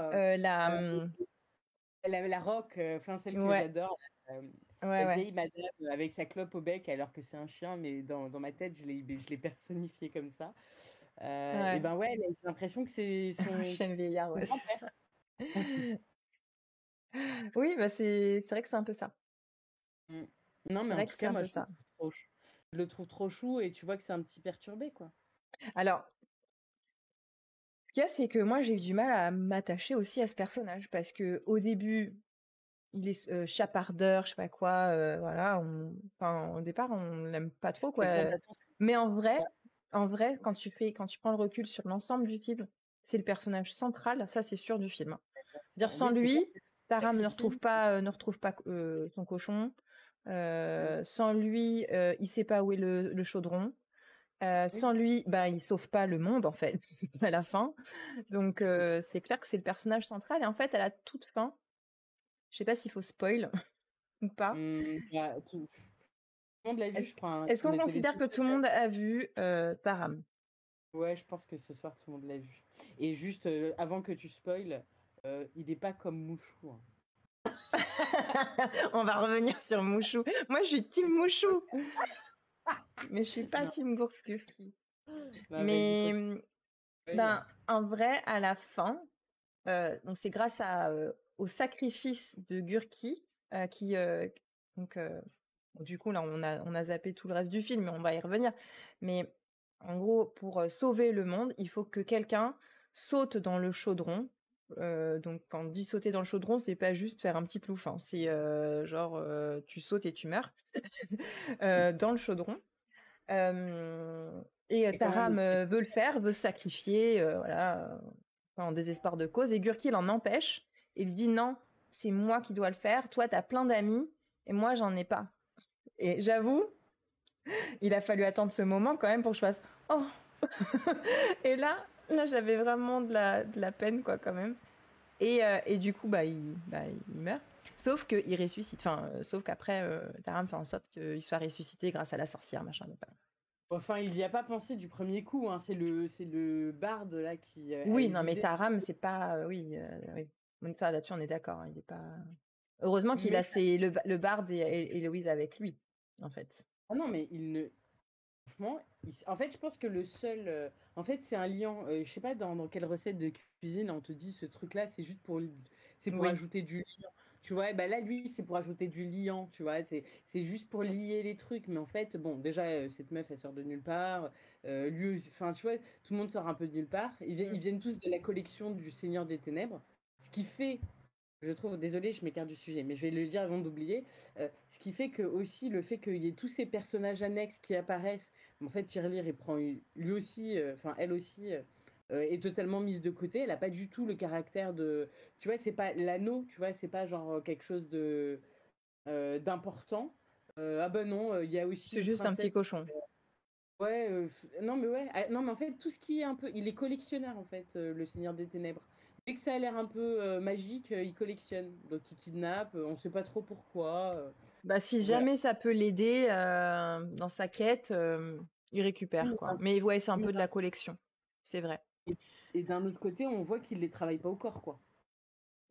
la rock, enfin celle que Ouais, j'adore, ouais, la ouais. vieille madame avec sa clope au bec alors que c'est un chien, mais dans ma tête, je l'ai personnifiée comme ça. Et Ouais. ben ouais, j'ai l'impression que c'est Un chien vieillard, son ouais. grand-père. Oui, bah c'est vrai que c'est un peu ça. Mm. Non, mais C'est en vrai que tout c'est cas, un moi, peu ça. je le trouve trop chou et tu vois que c'est un petit perturbé, quoi. Alors, ce qu'il y a, c'est que moi, j'ai eu du mal à m'attacher aussi à ce personnage parce que au début, il est chapardeur, je sais pas quoi, voilà. Enfin, au départ, on l'aime pas trop, C'est bien quoi. bâton, Mais en vrai, quand tu prends le recul sur l'ensemble du film, c'est le personnage central, ça c'est sûr du film. Dire sans oui, c'est clair. lui, Taram Sacrifice. ne retrouve pas son cochon. Sans lui, il sait pas où est le chaudron. Oui. Sans lui, bah, il sauve pas le monde en fait à la fin. Donc c'est clair que c'est le personnage central. Et en fait, à la toute fin, je sais pas s'il faut spoil ou pas. Bah, tout le monde l'a vu, Est-ce je crois, hein, est-ce on qu'on était les considère deux que tout le seuls. monde a vu Taram? Ouais, je pense que ce soir, tout le monde l'a vu. Et juste, avant que tu spoil, il est pas comme Mouchou, hein. On va revenir sur Mouchou. Moi, je suis team Mouchou, mais je suis pas Non, team Gurki. non, vas-y, Mais continue. Ouais. ben, en vrai, à la fin, donc c'est grâce au sacrifice de Gurki qui donc du coup là on a zappé tout le reste du film, mais on va y revenir. Mais en gros, pour sauver le monde, il faut que quelqu'un saute dans le chaudron. Donc quand on dit sauter dans le chaudron, c'est pas juste faire un petit plouf, hein. C'est genre tu sautes et tu meurs dans le chaudron. Et C'est quand même. Taram veut le faire, veut se sacrifier, voilà, en désespoir de cause. Et Gurki l'en empêche. Il lui dit non, c'est moi qui dois le faire. Toi, t'as plein d'amis et moi, j'en ai pas. Et j'avoue, il a fallu attendre ce moment quand même pour que je fasse oh. Et là, j'avais vraiment de la peine, quoi, quand même. Et du coup, il meurt. Sauf qu'il ressuscite. Enfin, sauf qu'après, Taram fait en sorte qu'il soit ressuscité grâce à la sorcière, machin. Enfin, il y a pas pensé du premier coup, hein. C'est le barde là qui a Oui, eu non, mais l'idée. Taram, c'est pas. Oui, oui. Donc ça, là-dessus, on est d'accord, hein, il est pas. Heureusement qu'il Mais a le Bard et Louise avec lui, en fait. ah non, mais il ne. Franchement, en fait, je pense que le seul. En fait, c'est un liant. Je sais pas dans quelle recette de cuisine on te dit ce truc-là, c'est pour Oui. ajouter du liant. Tu vois, et bah là, lui, c'est pour ajouter du liant. Tu vois, c'est juste pour lier les trucs. Mais en fait, bon, déjà, cette meuf, elle sort de nulle part. Lui, enfin, tu vois, tout le monde sort un peu de nulle part. Ils viennent tous de la collection du Seigneur des Ténèbres. Ce qui fait je trouve, désolé, je m'écarte du sujet, mais je vais le dire avant d'oublier. Ce qui fait que aussi le fait qu'il y ait tous ces personnages annexes qui apparaissent, en fait, Tirelire, il prend lui aussi, enfin elle aussi, est totalement mise de côté. Elle a pas du tout le caractère de, tu vois, c'est pas l'anneau, tu vois, c'est pas genre quelque chose de d'important. Ah ben non, il y a aussi C'est une juste un petit princesse. cochon. Ouais, non mais ouais, non mais en fait tout ce qui est un peu, il est collectionneur en fait, le Seigneur des Ténèbres. Dès que ça a l'air un peu magique, il collectionne. Donc il kidnappe, on sait pas trop pourquoi. Bah, si Voilà. jamais ça peut l'aider dans sa quête, il récupère, Oui, quoi. Mais ouais, c'est un oui, peu de la collection. C'est vrai. et d'un autre côté, on voit qu'il les travaille pas au corps quoi.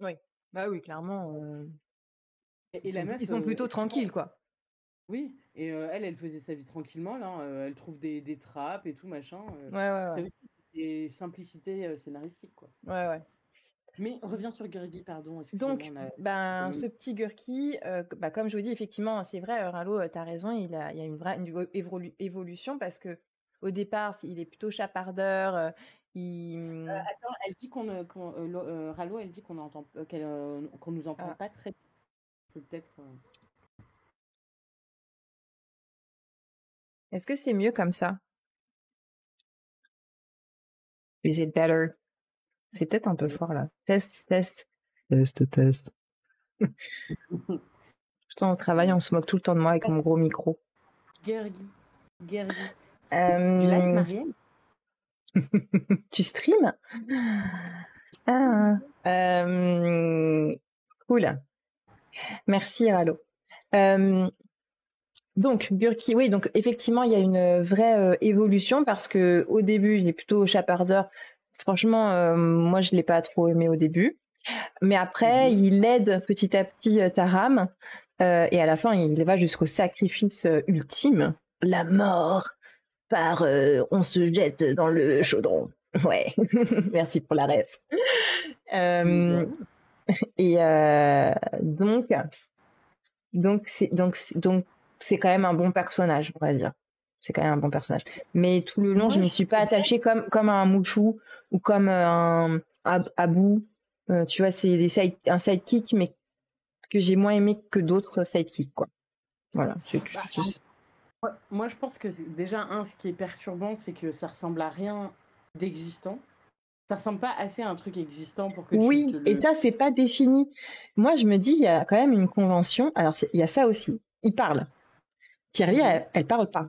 Oui. Bah oui, clairement, Et la meuf, ils sont plutôt excuse-moi, tranquilles, quoi. oui, et elle faisait sa vie tranquillement là. Elle trouve des trappes et tout machin. Ouais, ouais, Ça ouais. aussi, c'est simplicité scénaristique quoi. Ouais, ouais. Mais reviens sur Gurgi, pardon, excusez-moi, Donc, on a quand ben, même. ce petit Gurki, comme je vous dis, effectivement, c'est vrai, Rallo, tu as raison, il y a une vraie évolution parce que au départ, il est plutôt chapardeur. Attends, elle dit Rallo, elle dit qu'on entend, qu'on nous entend Ah, pas très bien. Peut-être. est-ce que c'est mieux comme ça? Is it better? C'est peut-être un peu fort là. Test, test. Test, test. Putain, au travail, on se moque tout le temps de moi avec mon gros micro. Gergi. Gergi. Du live, Euh, Marielle? Tu streams? Ah, cool. Merci, Rallo. Donc Gurki, oui, donc effectivement il y a une vraie évolution parce que au début il est plutôt chapardeur. Franchement, moi je l'ai pas trop aimé au début. Mais après, il aide petit à petit Taram, et à la fin, il va jusqu'au sacrifice ultime, la mort par on se jette dans le chaudron. Ouais, merci pour la ref. Et donc c'est quand même un bon personnage, on va dire. C'est quand même un bon personnage. Mais tout le long, je m'y suis pas attachée comme à un Mouchou ou comme un Abou. Tu vois, c'est un sidekick, mais que j'ai moins aimé que d'autres sidekicks, quoi. Voilà. Moi, je pense que déjà, ce qui est perturbant, c'est que ça ressemble à rien d'existant. Ça ressemble pas assez à un truc existant pour que oui, et ça, c'est pas défini. Moi, je me dis, il y a quand même une convention. Alors, il y a ça aussi. Il parle. Thierry, elle parle pas.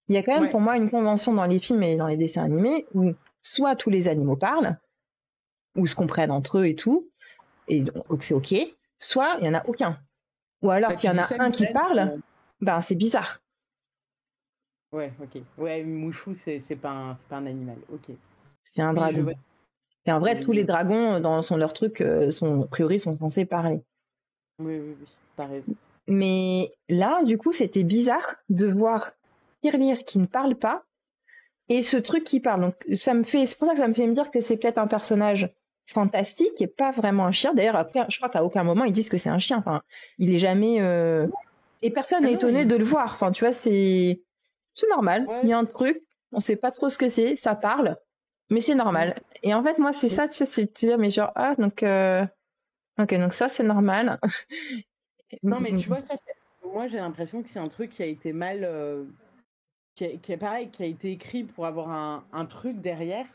Il y a quand même pour moi une convention dans les films et dans les dessins animés où soit tous les animaux parlent, ou se comprennent entre eux et tout, et donc c'est ok, soit il y en a aucun. Ou alors s'il y en a un qui parle, ben c'est bizarre. Ouais, ok. Ouais, Mouchou, c'est pas un animal, ok. C'est un dragon. Et en vrai, tous les dragons, dans leur truc, a priori, sont censés parler. Oui, t'as raison. Mais là, du coup, c'était bizarre de voir Tirelire qui ne parle pas et ce truc qui parle. Donc, c'est pour ça que ça me fait me dire que c'est peut-être un personnage fantastique et pas vraiment un chien. D'ailleurs, je crois qu'à aucun moment ils disent que c'est un chien. Enfin, il est jamais. Et personne n'est étonné de le voir. Enfin, tu vois, c'est normal. Ouais. Il y a un truc, on sait pas trop ce que c'est, ça parle, mais c'est normal. Et en fait, moi, c'est ça, tu sais, c'est mais genre donc ok, donc ça c'est normal. Non, mais tu vois, moi j'ai l'impression que c'est un truc qui a été mal, qui a été écrit pour avoir un truc derrière.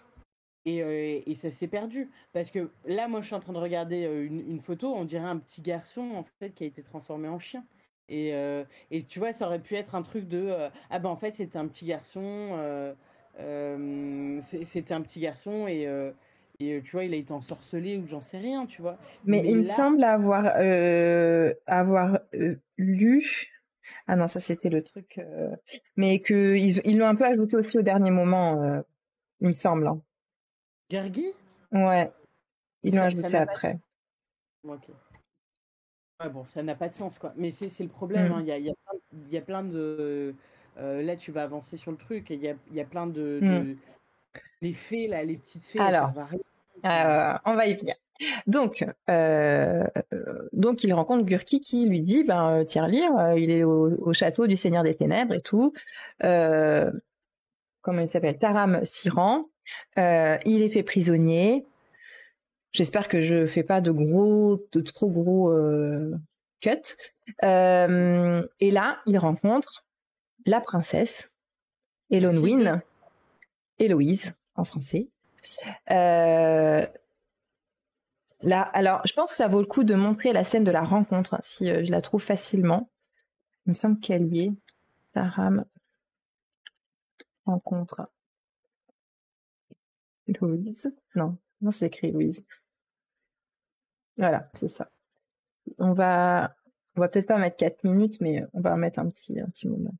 Et ça s'est perdu. Parce que là, moi, je suis en train de regarder une photo, on dirait un petit garçon, en fait, qui a été transformé en chien. Et tu vois, ça aurait pu être un truc de... ah ben, en fait, c'était un petit garçon. C'était un petit garçon et tu vois, il a été ensorcelé ou j'en sais rien, tu vois. Mais il me semble avoir lu... Ah non, ça, c'était le truc... Mais qu'ils l'ont un peu ajouté aussi au dernier moment, il me semble. Hein. Gargi ? Ouais, ils l'ont ajouté après. Ok. Ouais, bon, ça n'a pas de sens, quoi. Mais c'est le problème, hein. Il y a plein de... là, tu vas avancer sur le truc. Il y a plein de... Les fées, là, les petites fées, alors, ça va rien. On va y venir. Donc il rencontre Gurki qui lui dit, Tirelire, il est au château du Seigneur des Ténèbres et tout. Comment il s'appelle ? Taram s'y rend. Il est fait prisonnier. J'espère que je fais pas de trop gros cuts. Et là, il rencontre la princesse Elonwyn, Héloïse en français. Là, alors, je pense que ça vaut le coup de montrer la scène de la rencontre si je la trouve facilement. Il me semble qu'elle y est. Taram rencontre Louise. Non, c'est écrit Louise. Voilà, c'est ça. On va peut-être pas mettre 4 minutes, mais on va mettre un petit moment.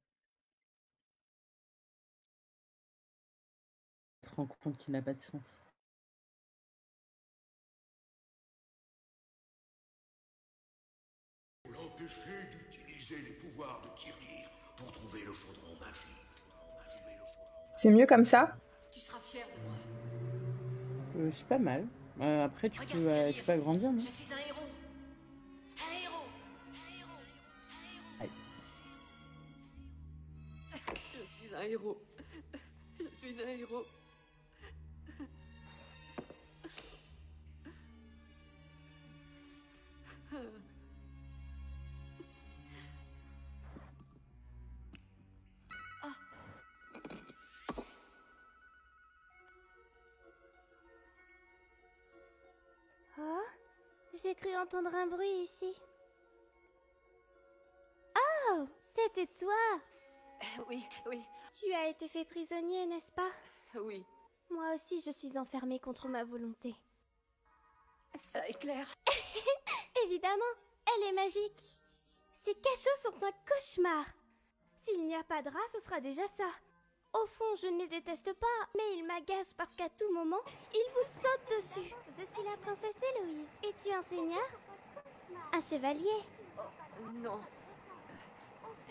Tu te rends compte qu'il n'a pas de sens. L'empêcher d'utiliser les pouvoirs de Tirelire pour trouver le chaudron magique. C'est mieux comme ça ? Tu seras fier de moi. C'est pas mal. Après, tu peux agrandir, non ? Je suis un héros. Un héros. Aïe. Je suis un héros. Je suis un héros. Oh, j'ai cru entendre un bruit ici. Oh, c'était toi. Oui. Tu as été fait prisonnier, n'est-ce pas ? Oui. Moi aussi, je suis enfermée contre ma volonté. Ça éclaire. Évidemment, elle est magique. Ces cachots sont un cauchemar. S'il n'y a pas de rat, ce sera déjà ça. Au fond, je ne les déteste pas, mais ils m'agacent parce qu'à tout moment, ils vous sautent dessus. Je suis la princesse Héloïse. Es-tu un seigneur? Un chevalier? Non.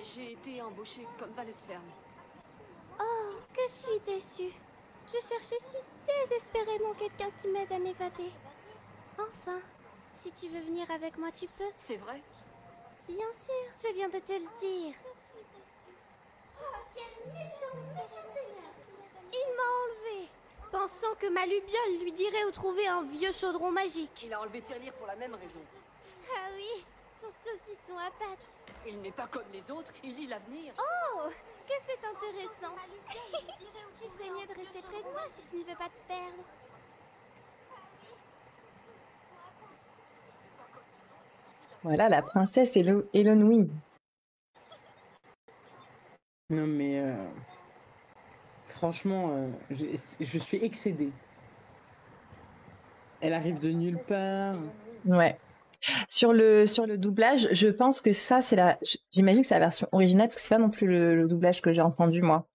J'ai été embauchée comme valet de ferme. Oh, que je suis déçue. Je cherchais si désespérément quelqu'un qui m'aide à m'évader. Enfin, si tu veux venir avec moi, tu peux. C'est vrai? Bien sûr, je viens de te le dire. Oh, quel méchant seigneur! Il m'a enlevé, pensant que ma lubiole lui dirait où trouver un vieux chaudron magique. Il a enlevé Tirelire pour la même raison. Ah oui, son saucisson à pattes. Il n'est pas comme les autres, il lit l'avenir. Oh, que c'est intéressant. Tu ferais mieux de rester près de moi si tu ne veux pas te perdre. Voilà, la princesse Elenwen. Non, mais franchement, je suis excédée. Elle arrive de nulle part. Ouais. Sur le doublage, je pense que ça, j'imagine que c'est la version originale, parce que c'est pas non plus le doublage que j'ai entendu, moi.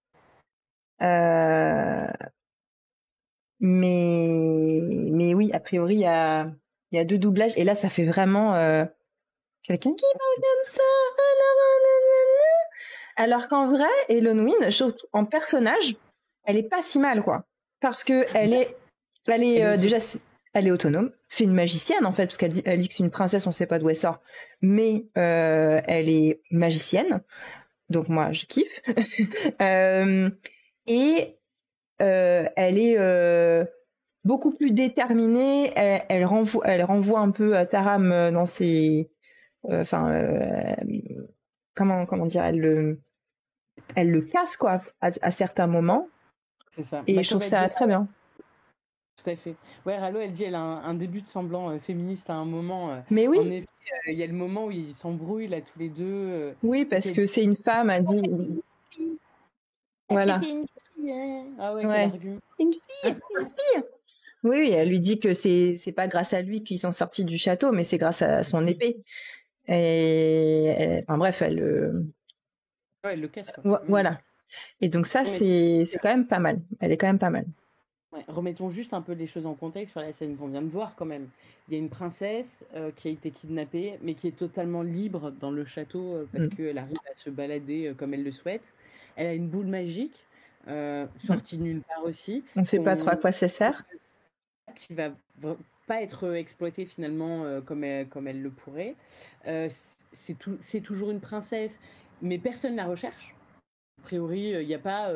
Mais oui, a priori, il y a 2 doublages, et là, ça fait vraiment quelqu'un qui parle comme ça. Alors qu'en vrai, Elenwen, en personnage, elle est pas si mal, quoi. Parce que elle est déjà, elle est autonome. C'est une magicienne, en fait, parce qu'elle dit que c'est une princesse, on sait pas d'où elle sort. Mais elle est magicienne. Donc moi, je kiffe. Et elle est beaucoup plus déterminée. Elle renvoie un peu à Taram dans ses... comment dire, elle le casse, quoi, à certains moments. C'est ça. Et je trouve ça très bien. Tout à fait. Ouais, Ralo, elle dit elle a un début de semblant féministe à un moment. Mais oui. En effet, il y a le moment où ils s'embrouillent là tous les deux. Oui, parce que c'est une femme, elle dit. Voilà. Ah ouais, ouais. Quel argument. Une fille. Oui, elle lui dit que c'est pas grâce à lui qu'ils sont sortis du château, mais c'est grâce à son épée. Et enfin bref, ouais, elle le casse, quoi. Voilà. Et donc ça, c'est quand même pas mal. Elle est quand même pas mal. Ouais, remettons juste un peu les choses en contexte sur la scène qu'on vient de voir quand même. Il y a une princesse qui a été kidnappée, mais qui est totalement libre dans le château parce qu'elle arrive à se balader comme elle le souhaite. Elle a une boule magique sortie de nulle part aussi. On ne sait pas trop à quoi ça sert. Qui va pas être exploitée finalement comme elle le pourrait. C'est toujours une princesse, mais personne la recherche. A priori, il n'y a pas...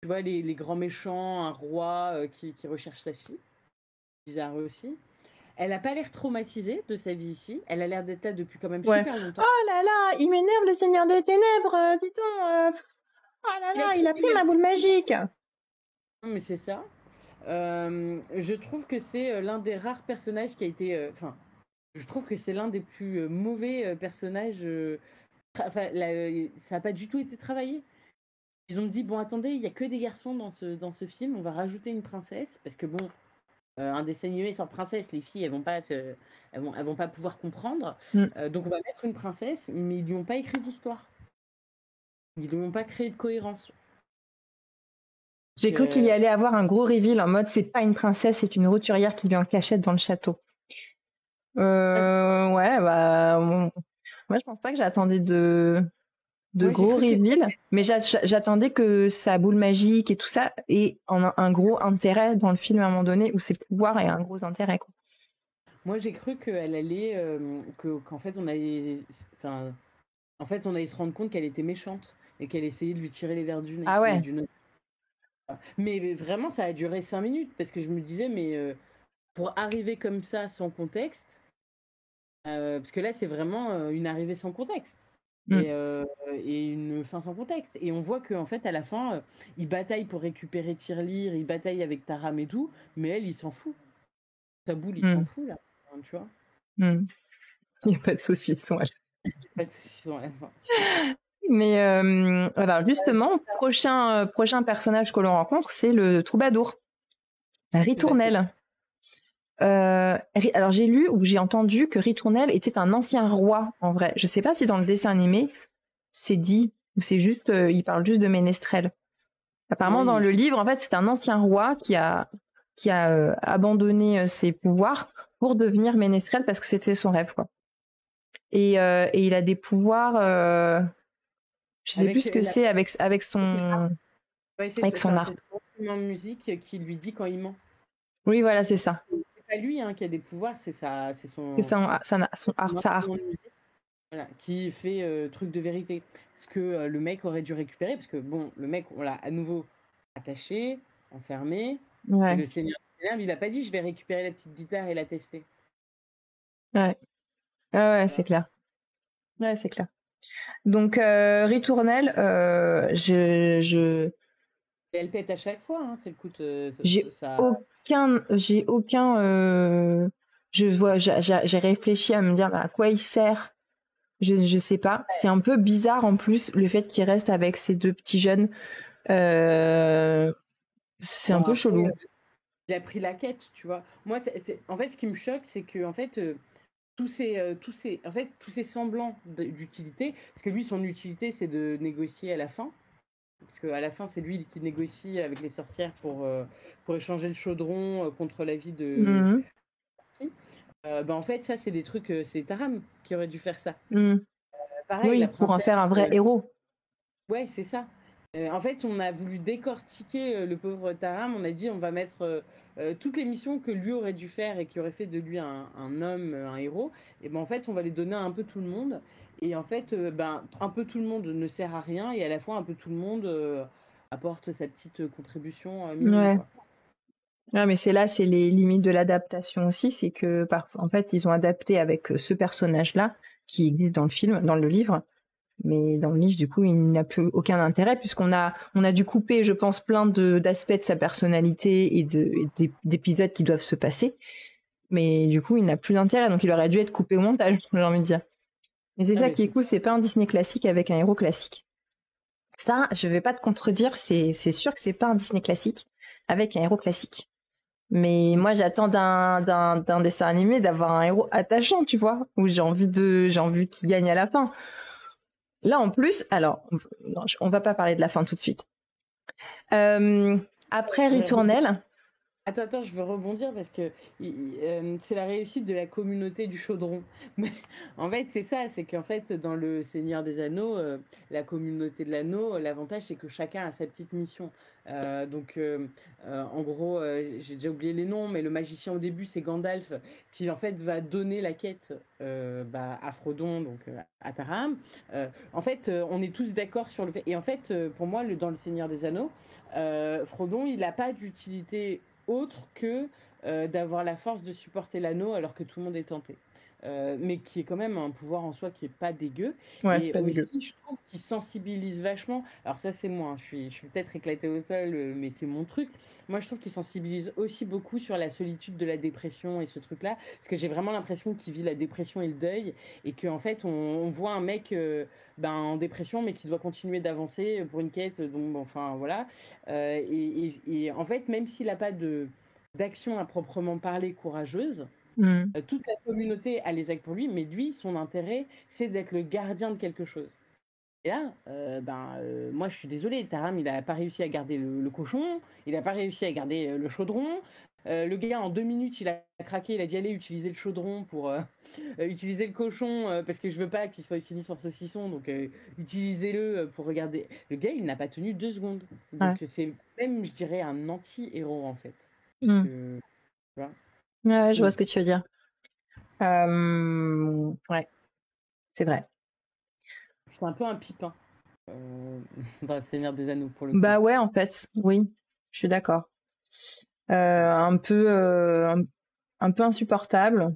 tu vois, les grands méchants, un roi qui recherche sa fille. Bizarre aussi. Elle n'a pas l'air traumatisée de sa vie ici. Elle a l'air d'être là depuis quand même super longtemps. Oh là là, il m'énerve le Seigneur des Ténèbres, dis-donc. Oh là là, il a pris ma boule magique. Non, mais c'est ça. Je trouve que c'est l'un des rares personnages qui a été... je trouve que c'est l'un des plus mauvais personnages. Ça n'a pas du tout été travaillé. Ils ont dit, bon, attendez, il n'y a que des garçons dans ce film, on va rajouter une princesse, parce que bon, un dessin animé sans princesse, les filles, elles vont pas pouvoir comprendre. Donc on va mettre une princesse, mais ils lui ont pas écrit d'histoire. Ils lui ont pas créé de cohérence. J'ai cru qu'il y allait avoir un gros reveal en mode, c'est pas une princesse, c'est une roturière qui vit en cachette dans le château. Ouais, bah, moi je pense pas que j'attendais de gros reveal, mais j'attendais que sa boule magique et tout ça ait un gros intérêt dans le film à un moment donné, où ses pouvoirs aient un gros intérêt, quoi. Moi j'ai cru qu'elle allait qu'en fait on allait se rendre compte qu'elle était méchante et qu'elle essayait de lui tirer les verres du nez. Ah ouais. Mais vraiment ça a duré 5 minutes parce que je me disais mais pour arriver comme ça sans contexte, parce que là c'est vraiment une arrivée sans contexte. Et une fin sans contexte. Et on voit qu'en fait, à la fin, il bataille pour récupérer Tirelire, il bataille avec Taram et tout, mais elle, il s'en fout. Sa boule, il s'en fout, là. Tu vois. Il n'y a pas de saucisson à la fin. Mais alors justement, prochain personnage que l'on rencontre, c'est le troubadour. Ritournelle. Alors j'ai lu ou j'ai entendu que Ritournelle était un ancien roi en vrai. Je sais pas si dans le dessin animé c'est dit ou c'est juste il parle juste de ménestrel. Apparemment, dans le livre, en fait, c'est un ancien roi qui a abandonné ses pouvoirs pour devenir ménestrel parce que c'était son rêve, quoi. Et il a des pouvoirs, je sais plus ce que c'est avec son avec son art. C'est une musique qui lui dit quand il ment. Oui, voilà, c'est ça. C'est pas lui qui a des pouvoirs, c'est son art. Voilà, qui fait truc de vérité. Ce que le mec aurait dû récupérer, parce que bon, le mec, on l'a à nouveau attaché, enfermé. Ouais. Et le Seigneur des Ténèbres, il a pas dit je vais récupérer la petite guitare et la tester. Ouais. Ouais, c'est clair. Ouais, c'est clair. Donc, Ritournelle, Elle pète à chaque fois, hein, c'est le coup de... J'ai aucun... j'ai réfléchi à me dire à quoi il sert. Je sais pas. C'est un peu bizarre en plus le fait qu'il reste avec ces deux petits jeunes. C'est un peu chelou. Il a pris la quête, tu vois. Moi, en fait, ce qui me choque, c'est que en fait, tous ces semblants d'utilité, parce que lui, son utilité, c'est de négocier à la fin. Parce qu'à la fin, c'est lui qui négocie avec les sorcières pour échanger le chaudron contre la vie de... en fait, ça, c'est des trucs... c'est Taram qui aurait dû faire ça. Pareil, oui, pour en faire un vrai héros. Ouais, c'est ça. En fait, on a voulu décortiquer le pauvre Taram. On a dit on va mettre toutes les missions que lui aurait dû faire et qui auraient fait de lui un homme, un héros. Et en fait, on va les donner à un peu tout le monde. Et en fait, un peu tout le monde ne sert à rien et à la fois un peu tout le monde apporte sa petite contribution minime. Ouais. Ouais, mais c'est les limites de l'adaptation aussi, c'est que en fait, ils ont adapté avec ce personnage-là qui existe dans le film, dans le livre. Mais dans le livre, du coup, il n'a plus aucun intérêt puisqu'on a dû couper, je pense, plein d'aspects de sa personnalité et d'épisodes qui doivent se passer. Mais du coup, il n'a plus d'intérêt, donc il aurait dû être coupé au montage, j'ai envie de dire. Mais c'est ça qui est cool, c'est pas un Disney classique avec un héros classique. Ça, je vais pas te contredire, c'est sûr que c'est pas un Disney classique avec un héros classique. Mais moi, j'attends d'un dessin animé d'avoir un héros attachant, tu vois, où j'ai envie qu'il gagne à la fin. Là, en plus, alors, non, on va pas parler de la fin tout de suite. Après Ritournelle... Attends, je veux rebondir parce que c'est la réussite de la communauté du chaudron. En fait, c'est ça, c'est qu'en fait, dans le Seigneur des Anneaux, la communauté de l'anneau, l'avantage, c'est que chacun a sa petite mission. En gros, j'ai déjà oublié les noms, mais le magicien au début, c'est Gandalf, qui en fait va donner la quête à Frodon, donc à Taram. En fait, on est tous d'accord sur le fait. Et en fait, pour moi, dans le Seigneur des Anneaux, Frodon, il n'a pas d'utilité autre que d'avoir la force de supporter l'anneau alors que tout le monde est tenté. Mais qui est quand même un pouvoir en soi qui est pas dégueu. Ouais, et c'est pas aussi, dégueu. je trouve qu'il sensibilise vachement. Alors ça, c'est moi, je suis peut-être éclatée au sol, mais c'est mon truc. Moi, je trouve qu'il sensibilise aussi beaucoup sur la solitude de la dépression et ce truc-là, parce que j'ai vraiment l'impression qu'il vit la dépression et le deuil, et qu'en fait, on voit un mec en dépression, mais qui doit continuer d'avancer pour une quête. Donc, enfin, voilà. Et en fait, même s'il n'a pas d'action à proprement parler courageuse, toute la communauté a les actes pour lui, mais lui, son intérêt, c'est d'être le gardien de quelque chose. Et là, moi, je suis désolée, Taram, il n'a pas réussi à garder le cochon, il n'a pas réussi à garder le chaudron. Le gars, en 2 minutes, il a craqué, il a dit allez utiliser le chaudron pour utiliser le cochon parce que je veux pas qu'il soit utilisé en saucisson, donc utilisez-le pour regarder. Le gars, il n'a pas tenu 2 secondes. Donc c'est même, je dirais, un anti-héros en fait. Parce que, tu vois. Ouais, je vois ce que tu veux dire. Ouais, c'est vrai. C'est un peu un pipin dans le Seigneur des Anneaux pour le coup. Bah ouais, en fait, oui, je suis d'accord. Un peu insupportable,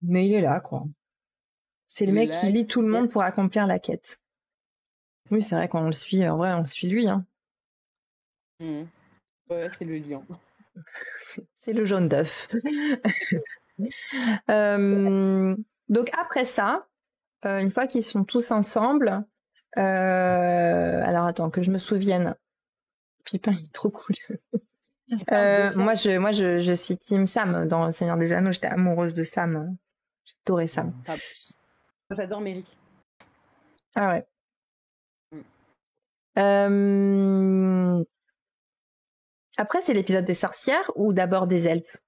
mais il est là, quoi. C'est le mec qui lie tout le monde pour accomplir la quête. Oui, c'est vrai qu'on le suit, en vrai, on suit lui, hein. Ouais, c'est le lion. C'est le jaune d'œuf. Donc après ça, une fois qu'ils sont tous ensemble, alors attends que je me souvienne. Pipin, il est trop cool. Moi, je suis Team Sam dans Le Seigneur des Anneaux. J'étais amoureuse de Sam. J'adorais Sam. J'adore Merry. Ah ouais. Après, c'est l'épisode des sorcières ou d'abord des elfes?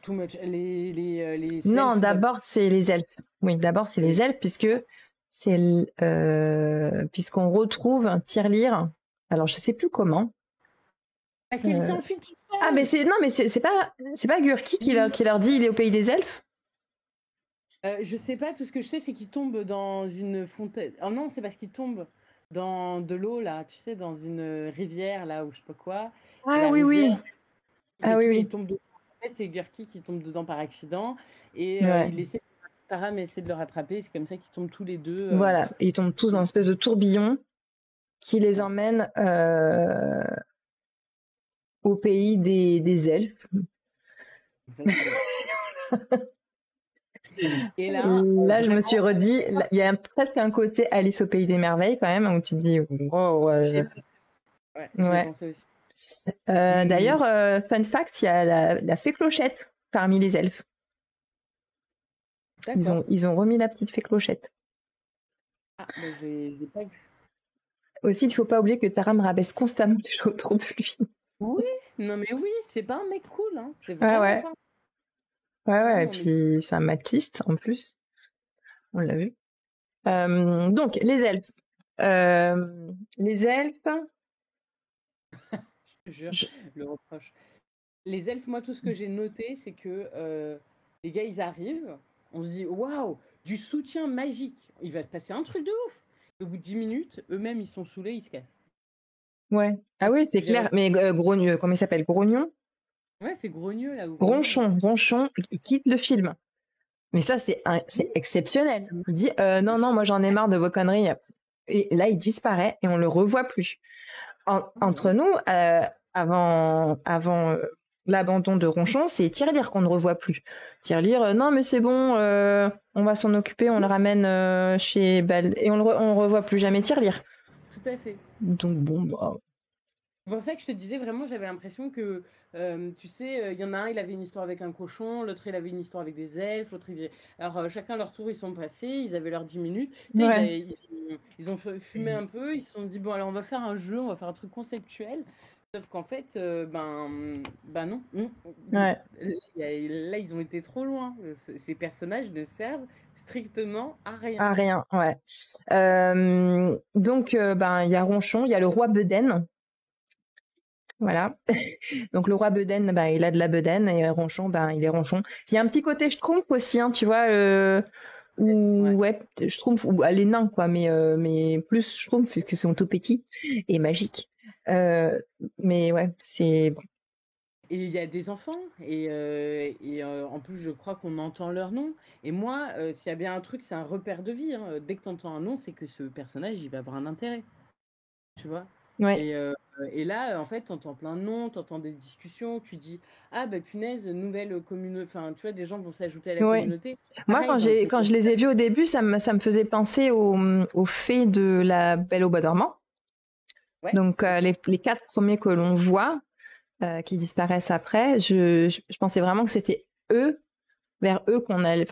Too much. Les Non, elfes, d'abord c'est les elfes. Oui, d'abord c'est les elfes puisque puisqu'on retrouve un tirelire. Alors je sais plus comment. Parce qu'elle s'enfuit toute seule. Ah mais c'est pas Gurki qui leur dit il est au pays des elfes. Je sais pas, tout ce que je sais c'est qu'il tombe dans une fontaine. Oh non, c'est parce qu'il tombe dans de l'eau là, tu sais, dans une rivière là ou je sais pas quoi. Ah oui oui. Ah oui oui. Il tombe dedans. En fait, c'est Gurki qui tombe dedans par accident et il essaie. Taram essaie de le rattraper, c'est comme ça qu'ils tombent tous les deux. Voilà, ils tombent tous dans une espèce de tourbillon qui les emmène au pays des elfes. Et là, je me suis redit, il y a presque un côté Alice au pays des merveilles quand même, où tu te dis, oh, ouais. D'ailleurs, fun fact, il y a la fée Clochette parmi les elfes. Ils ont remis la petite fée Clochette. Ah, mais j'ai pas vu. Aussi, il ne faut pas oublier que Taram rabaisse constamment les gens autour de lui. Oui, non mais oui, c'est pas un mec cool, hein. C'est vraiment pas... Ouais, et puis c'est un machiste en plus. On l'a vu. Donc, les elfes. Les elfes... Je le reproche. Les elfes, moi, tout ce que j'ai noté, c'est que les gars, ils arrivent, on se dit, waouh, du soutien magique. Il va se passer un truc de ouf. Et au bout de 10 minutes, eux-mêmes, ils sont saoulés, ils se cassent. Ouais. Ah oui, c'est clair. Mais Grogneux, comment il s'appelle? Grognon? Ouais, c'est Grogneux, là. Ronchon, il quitte le film. Mais ça, c'est exceptionnel. Il dit, non, moi, j'en ai marre de vos conneries. Et là, il disparaît et on le revoit plus. Entre nous, avant l'abandon de Ronchon, c'est Tirelire qu'on ne revoit plus. Tirelire, non mais c'est bon, on va s'en occuper, on le ramène chez Bal et on revoit plus jamais Tirelire. Tout à fait. Donc bon, bah. C'est pour ça que je te disais vraiment, j'avais l'impression que, tu sais, il y en a un, il avait une histoire avec un cochon, l'autre, il avait une histoire avec des elfes, l'autre, alors chacun leur tour, ils sont passés, ils avaient leurs 10 minutes. Ouais. Ils ont fumé un peu, ils se sont dit, bon, alors on va faire un jeu, on va faire un truc conceptuel. Sauf qu'en fait, non. Ouais. Là, ils ont été trop loin. Ces personnages ne servent strictement à rien. À rien, ouais. Donc, il y a Ronchon, il y a le roi Bedaine. Voilà. Donc le roi Bedaine, il a de la bedaine et Ronchon, il est Ronchon. Il y a un petit côté Schtroumpf aussi, hein, tu vois, Schtroumpf ou les nains quoi, mais plus Schtroumpf puisque sont tout petits et magiques. Mais ouais, c'est bon. Et il y a des enfants et en plus je crois qu'on entend leur nom. Et moi, s'il y a bien un truc, c'est un repère de vie. Hein. Dès que tu entends un nom, c'est que ce personnage, il va avoir un intérêt. Tu vois. Ouais. Et là, en fait, t'entends plein de noms, t'entends des discussions, tu dis ah bah punaise, nouvelle communauté, enfin tu vois, des gens vont s'ajouter à la communauté. Moi, quand je les ai vus au début, ça me faisait penser aux fées de La Belle au Bois dormant. Ouais. Donc les 4 premiers que l'on voit, qui disparaissent après, je pensais vraiment que c'était vers eux qu'on allait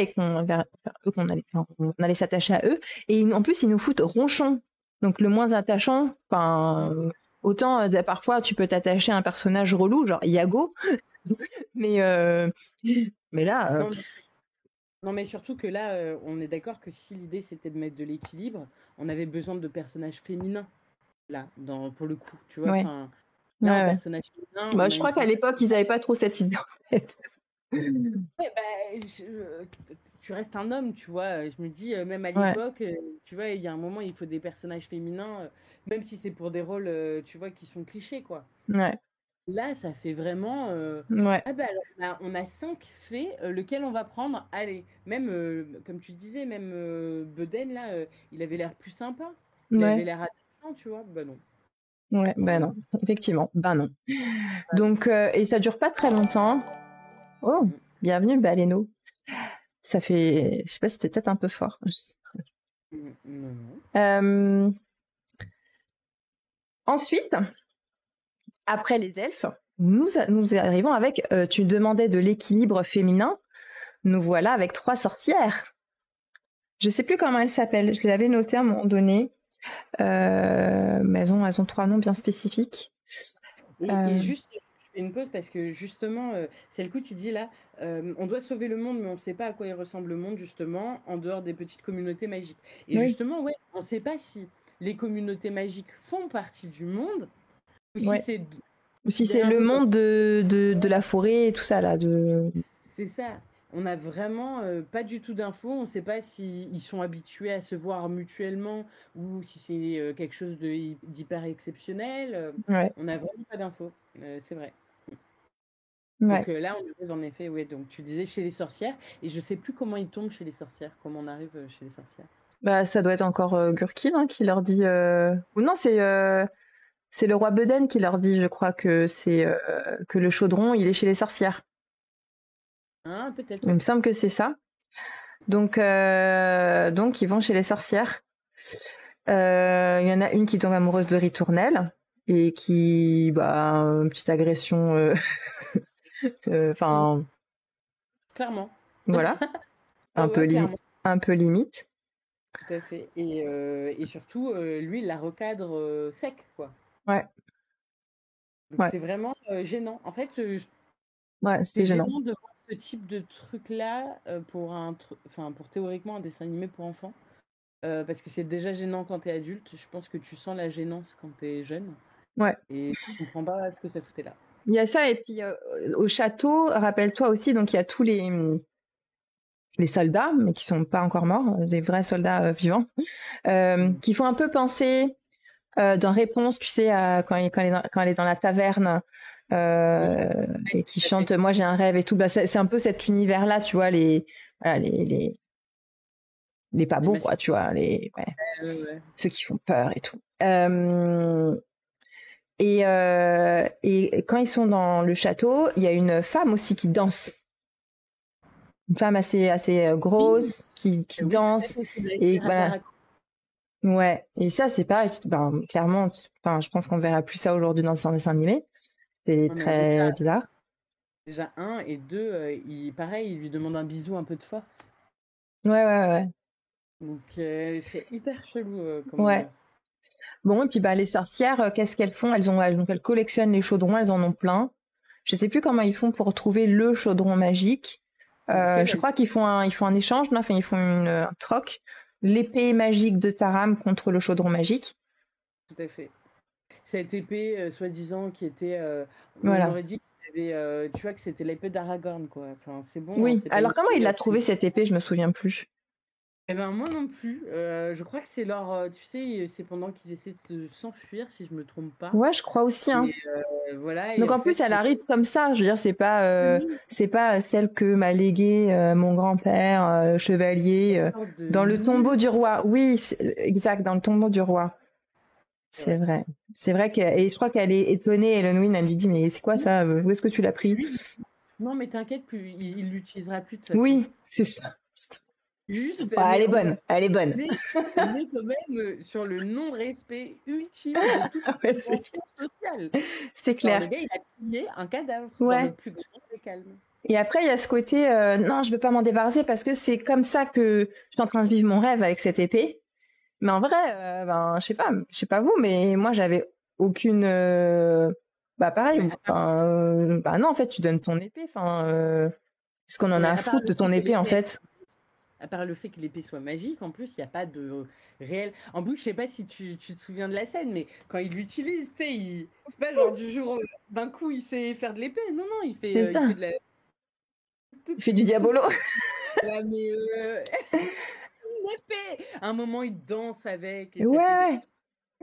et vers eux qu'on allait s'attacher à eux. Et en plus, ils nous foutent Ronchon. Donc le moins attachant, autant parfois tu peux t'attacher à un personnage relou, genre Iago, mais là. Non, mais surtout que là, on est d'accord que si l'idée c'était de mettre de l'équilibre, on avait besoin de personnages féminins là, pour le coup, tu vois. Ouais. Là, un personnage féminin. Je crois qu'à l'époque ils n'avaient pas trop cette idée en fait. Ouais, tu restes un homme, tu vois. Je me dis, même à l'époque, tu vois, il y a un moment, il faut des personnages féminins, même si c'est pour des rôles, tu vois, qui sont clichés, quoi. Ouais. Là, ça fait vraiment. Ah bah alors, on a 5 fées, lequel on va prendre? Allez, même, comme tu disais, même Bedaine, là, il avait l'air plus sympa. Il avait l'air attachant, tu vois. Bah non. Ouais, non, effectivement, non. Donc, et ça dure pas très longtemps. Oh, bienvenue, Baleineau. Ça fait, je sais pas si c'était peut-être un peu fort. Ensuite, après les elfes, nous arrivons avec, tu demandais de l'équilibre féminin, nous voilà avec 3 sorcières. Je sais plus comment elles s'appellent, je l'avais noté à un moment donné. Mais elles ont 3 noms bien spécifiques. Et juste, je fais une pause parce que justement, Selkout, il dit là, on doit sauver le monde, mais on ne sait pas à quoi il ressemble le monde, justement, en dehors des petites communautés magiques. Et Oui. justement, ouais, on ne sait pas si les communautés magiques font partie du monde, ou si Ouais. c'est... Ou si c'est le monde de la forêt et tout ça, là. C'est ça. On n'a vraiment pas du tout d'infos. On ne sait pas s'ils sont habitués à se voir mutuellement ou si c'est quelque chose d'hyper exceptionnel. Ouais. On n'a vraiment pas d'infos. C'est vrai. Ouais. Donc là, on arrive en effet, ouais, donc tu disais chez les sorcières. Et je ne sais plus comment ils tombent chez les sorcières. Comment on arrive chez les sorcières. Bah, ça doit être encore Gurkin hein, qui leur dit... Ou non, c'est le roi Beden qui leur dit, je crois, que que le chaudron, il est chez les sorcières. Ah, peut-être. Il me semble que c'est ça. Donc, ils vont chez les sorcières. Il y en a une qui tombe amoureuse de Ritournelle et qui, une petite agression. Enfin. Clairement. Voilà. un peu limite. Tout à fait. Et surtout, lui, il la recadre sec, quoi. Ouais. Donc c'est vraiment gênant. En fait, c'était gênant de voir ce type de truc-là pour théoriquement un dessin animé pour enfants. Parce que c'est déjà gênant quand t'es adulte. Je pense que tu sens la gênance quand t'es jeune. Ouais. Et je comprends pas ce que ça foutait là. Il y a ça, et puis au château, rappelle-toi aussi, donc il y a tous les soldats, mais qui sont pas encore morts, des vrais soldats vivants, qui font un peu penser dans Réponse, tu sais, quand elle est dans la taverne et qui chante Moi j'ai un rêve et tout. Bah, c'est un peu cet univers-là, tu vois, les pas beaux, quoi, tu vois, ceux qui font peur et tout. Et quand ils sont dans le château, il y a une femme aussi qui danse. Une femme assez grosse qui danse. Et voilà. Ouais. Et ça, c'est pareil. Clairement, je pense qu'on verra plus ça aujourd'hui dans un dessin animé. C'est très bizarre. Déjà, 1 et 2, il lui demande un bisou un peu de force. Ouais. Donc, c'est hyper chelou. Ouais. Bon, et puis les sorcières, qu'est-ce qu'elles font? Elles collectionnent les chaudrons, elles en ont plein. Je sais plus comment ils font pour trouver le chaudron magique. Je crois qu'ils font un échange, non, enfin ils font un troc. L'épée magique de Taram contre le chaudron magique. Tout à fait. Cette épée, soi-disant, qui était... voilà. On aurait dit qu'il avait, tu vois, que c'était l'épée d'Aragorn, quoi. Enfin, c'est bon. Oui, alors comment il l'a trouvé cette épée? Je me souviens plus. Eh ben moi non plus. Je crois que c'est tu sais, c'est pendant qu'ils essaient de s'enfuir, si je me trompe pas. Ouais, je crois aussi. Hein. Voilà. Donc en plus, elle arrive comme ça. Je veux dire, c'est pas celle que m'a léguée mon grand-père, chevalier, dans le tombeau du roi. Oui, exact, dans le tombeau du roi. C'est vrai. C'est vrai et je crois qu'elle est étonnée. Elonwyn, elle lui dit mais c'est quoi ça? Où est-ce que tu l'as pris? Non, mais t'inquiète, il l'utilisera plus de toute façon. Oui, c'est ça. Juste, elle est bonne. On est quand même sur le non-respect ultime de toute convention sociale. C'est clair. Le gars, il a pillé un cadavre dans le plus grand des calmes. Et après, il y a ce côté, non, je veux pas m'en débarrasser parce que c'est comme ça que je suis en train de vivre mon rêve avec cette épée. Mais en vrai, je sais pas vous, mais moi, j'avais aucune... pareil. Non, en fait, tu donnes ton épée. Qu'est-ce qu'on en a à foutre de ton épée, en fait? À part le fait que l'épée soit magique, en plus, il n'y a pas de réel... En plus, je sais pas si tu te souviens de la scène, mais quand il l'utilise, tu sais, c'est pas genre du jour... D'un coup, il sait faire de l'épée. Non, il fait... C'est ça. Il fait du diabolo. Ouais, mais... une épée. À un moment, il danse avec. Et ouais.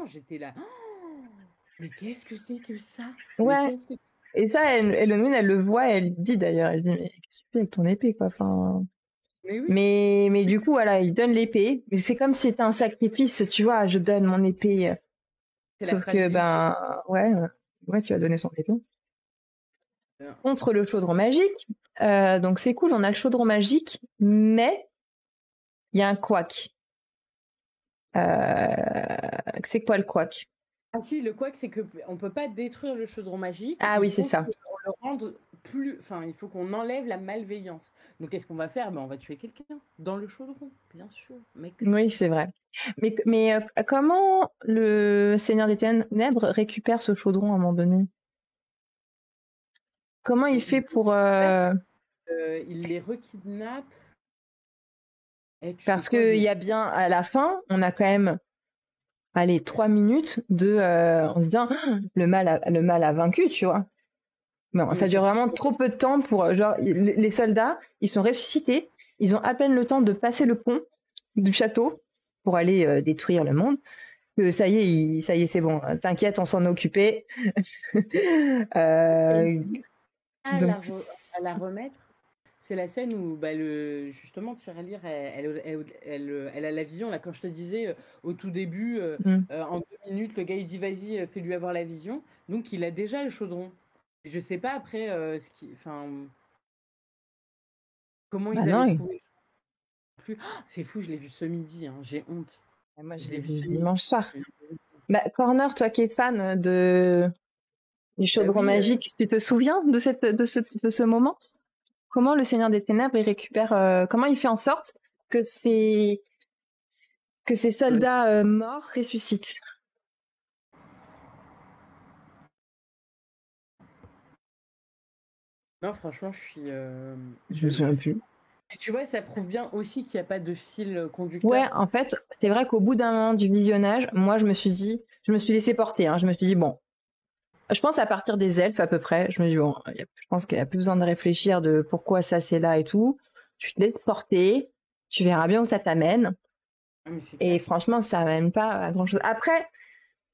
J'étais là... mais qu'est-ce que c'est que ça? Ouais. Et ça, Elonwyn, elle le voit, elle dit d'ailleurs, elle dit, mais qu'est-ce que tu fais avec ton épée, quoi? Mais, oui. mais du coup, voilà, il donne l'épée. Mais c'est comme si c'était un sacrifice, tu vois, je donne mon épée. Sauf que, ouais, tu as donné son épée. Contre le chaudron magique. Donc c'est cool, on a le chaudron magique, mais il y a un couac. C'est quoi le couac? Ah si, le couac, c'est qu'on peut pas détruire le chaudron magique. Ah oui, c'est ça. On le rende enfin, il faut qu'on enlève la malveillance. Donc, qu'est-ce qu'on va faire? On va tuer quelqu'un dans le chaudron, bien sûr. Mec, Oui, c'est vrai. Mais comment le Seigneur des Ténèbres récupère ce chaudron à un moment donné? Comment il fait pour... il les rekidnappe. Parce qu'il y a bien, à la fin, on a quand même, 3 minutes de... en se disant, le mal a vaincu, tu vois. Non, ça dure vraiment trop peu de temps pour... Genre, les soldats, ils sont ressuscités, ils ont à peine le temps de passer le pont du château pour aller détruire le monde. Ça y est, c'est bon. T'inquiète, on s'en est occupé. À la remettre, c'est la scène où justement Tirelire, elle a la vision. Là, quand je te disais au tout début, en 2 minutes, le gars il dit vas-y, fais-lui avoir la vision. Donc il a déjà le chaudron. Je sais pas après comment ils avaient trouvé. C'est fou, je l'ai vu ce midi. J'ai honte. Moi, je l'ai vu dimanche soir. Corner, toi qui es fan du chaudron magique, tu te souviens de ce moment? Comment le Seigneur des Ténèbres il récupère, comment il fait en sorte que ces soldats morts ressuscitent? Non, franchement, je me souviens plus. Et tu vois, ça prouve bien aussi qu'il n'y a pas de fil conducteur. Ouais, en fait, c'est vrai qu'au bout d'un moment du visionnage, moi, je me suis laissée porter. Je me suis dit, bon, je pense à partir des elfes à peu près. Je me dis, bon, je pense qu'il n'y a plus besoin de réfléchir de pourquoi ça c'est là et tout. Tu te laisses porter, tu verras bien où ça t'amène. Et franchement, ça m'amène pas à grand chose. Après,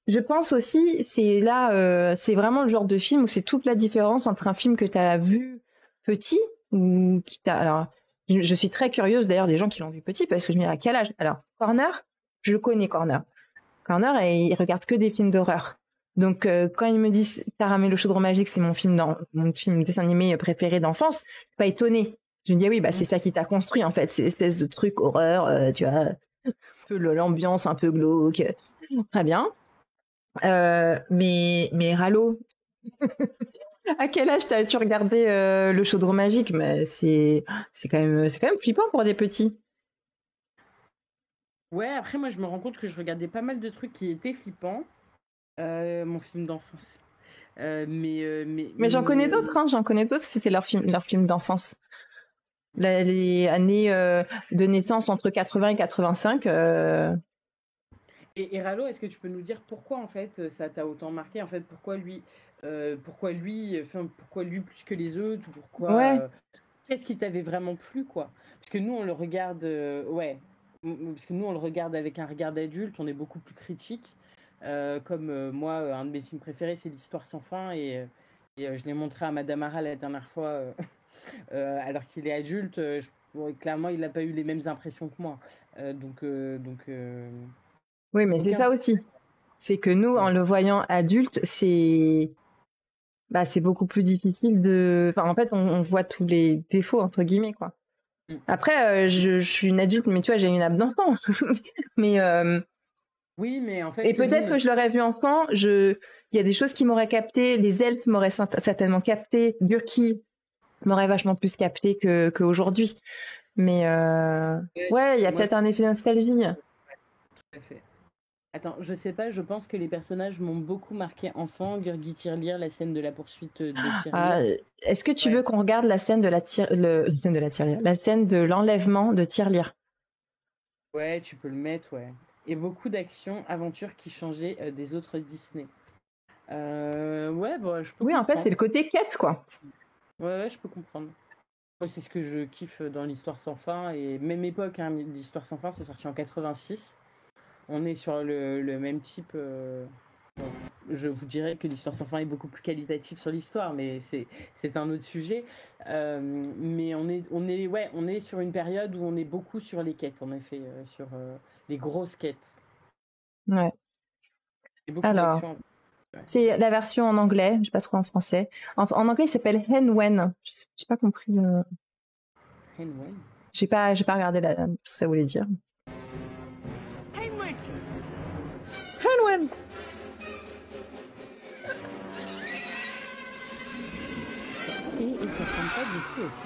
je pense aussi, c'est vraiment le genre de film où c'est toute la différence entre un film que tu as vu petit ou qui t'a... Alors, je suis très curieuse d'ailleurs des gens qui l'ont vu petit parce que je me dis à quel âge. Alors, Corner, je le connais, Corner. Corner, il regarde que des films d'horreur. Donc, quand il me dit Taram et le chaudron magique, c'est mon film dessin animé préféré d'enfance, je suis pas étonnée. Je me dis oui, c'est ça qui t'a construit en fait, c'est l'espèce de truc horreur, tu vois, un peu l'ambiance un peu glauque. Très bien. Mais Rallo, à quel âge t'as-tu regardé le chaudron magique? Mais c'est quand même flippant pour des petits. Ouais, après moi je me rends compte que je regardais pas mal de trucs qui étaient flippants. Mon film d'enfance. Mais j'en connais d'autres. J'en connais d'autres. C'était leur film d'enfance. Les années de naissance entre 80 et 85. Et Rallo, est-ce que tu peux nous dire pourquoi en fait ça t'a autant marqué? En fait, pourquoi lui plus que les autres? Qu'est-ce qui t'avait vraiment plu, quoi? Parce que nous on le regarde, parce que nous on le regarde avec un regard d'adulte, on est beaucoup plus critique. Comme moi, un de mes films préférés, c'est l'Histoire sans fin, et je l'ai montré à Madame Hara la dernière fois, alors qu'il est adulte. Clairement, il n'a pas eu les mêmes impressions que moi. Oui, mais c'est ça aussi. C'est que nous, en le voyant adulte, c'est beaucoup plus difficile de... Enfin, en fait, on voit tous les défauts, entre guillemets, quoi. Après, je suis une adulte, mais tu vois, j'ai une âme d'enfant. Mais... Oui, mais en fait... Et peut-être que je l'aurais vu enfant, il y a des choses qui m'auraient capté, les elfes m'auraient certainement capté, Gurki m'aurait vachement plus capté qu'aujourd'hui. Mais il y a peut-être un effet nostalgie. Tout à fait. Attends, je sais pas, je pense que les personnages m'ont beaucoup marqué enfant. Gurgi Tirelire, la scène de la poursuite de Tirelire. Est-ce que tu veux qu'on regarde la scène de la scène de l'enlèvement de Tirelire? Ouais, tu peux le mettre, ouais. Et beaucoup d'actions, aventures qui changeaient des autres Disney. Je peux comprendre. En fait, c'est le côté quête, quoi. Ouais, je peux comprendre. Moi, c'est ce que je kiffe dans l'Histoire sans fin, et même époque, l'Histoire sans fin, c'est sorti en 86. On est sur le même type. Je vous dirais que l'Histoire sans fin est beaucoup plus qualitative sur l'histoire, mais c'est un autre sujet. Mais on est sur une période où on est beaucoup sur les quêtes, en effet, sur les grosses quêtes. Ouais. Alors, c'est la version en anglais, j'ai pas trouvé en français. En anglais, il s'appelle Henwen. J'ai pas compris. Henwen. J'ai pas regardé ce que ça voulait dire. Henwen. Et pas du tout aussi.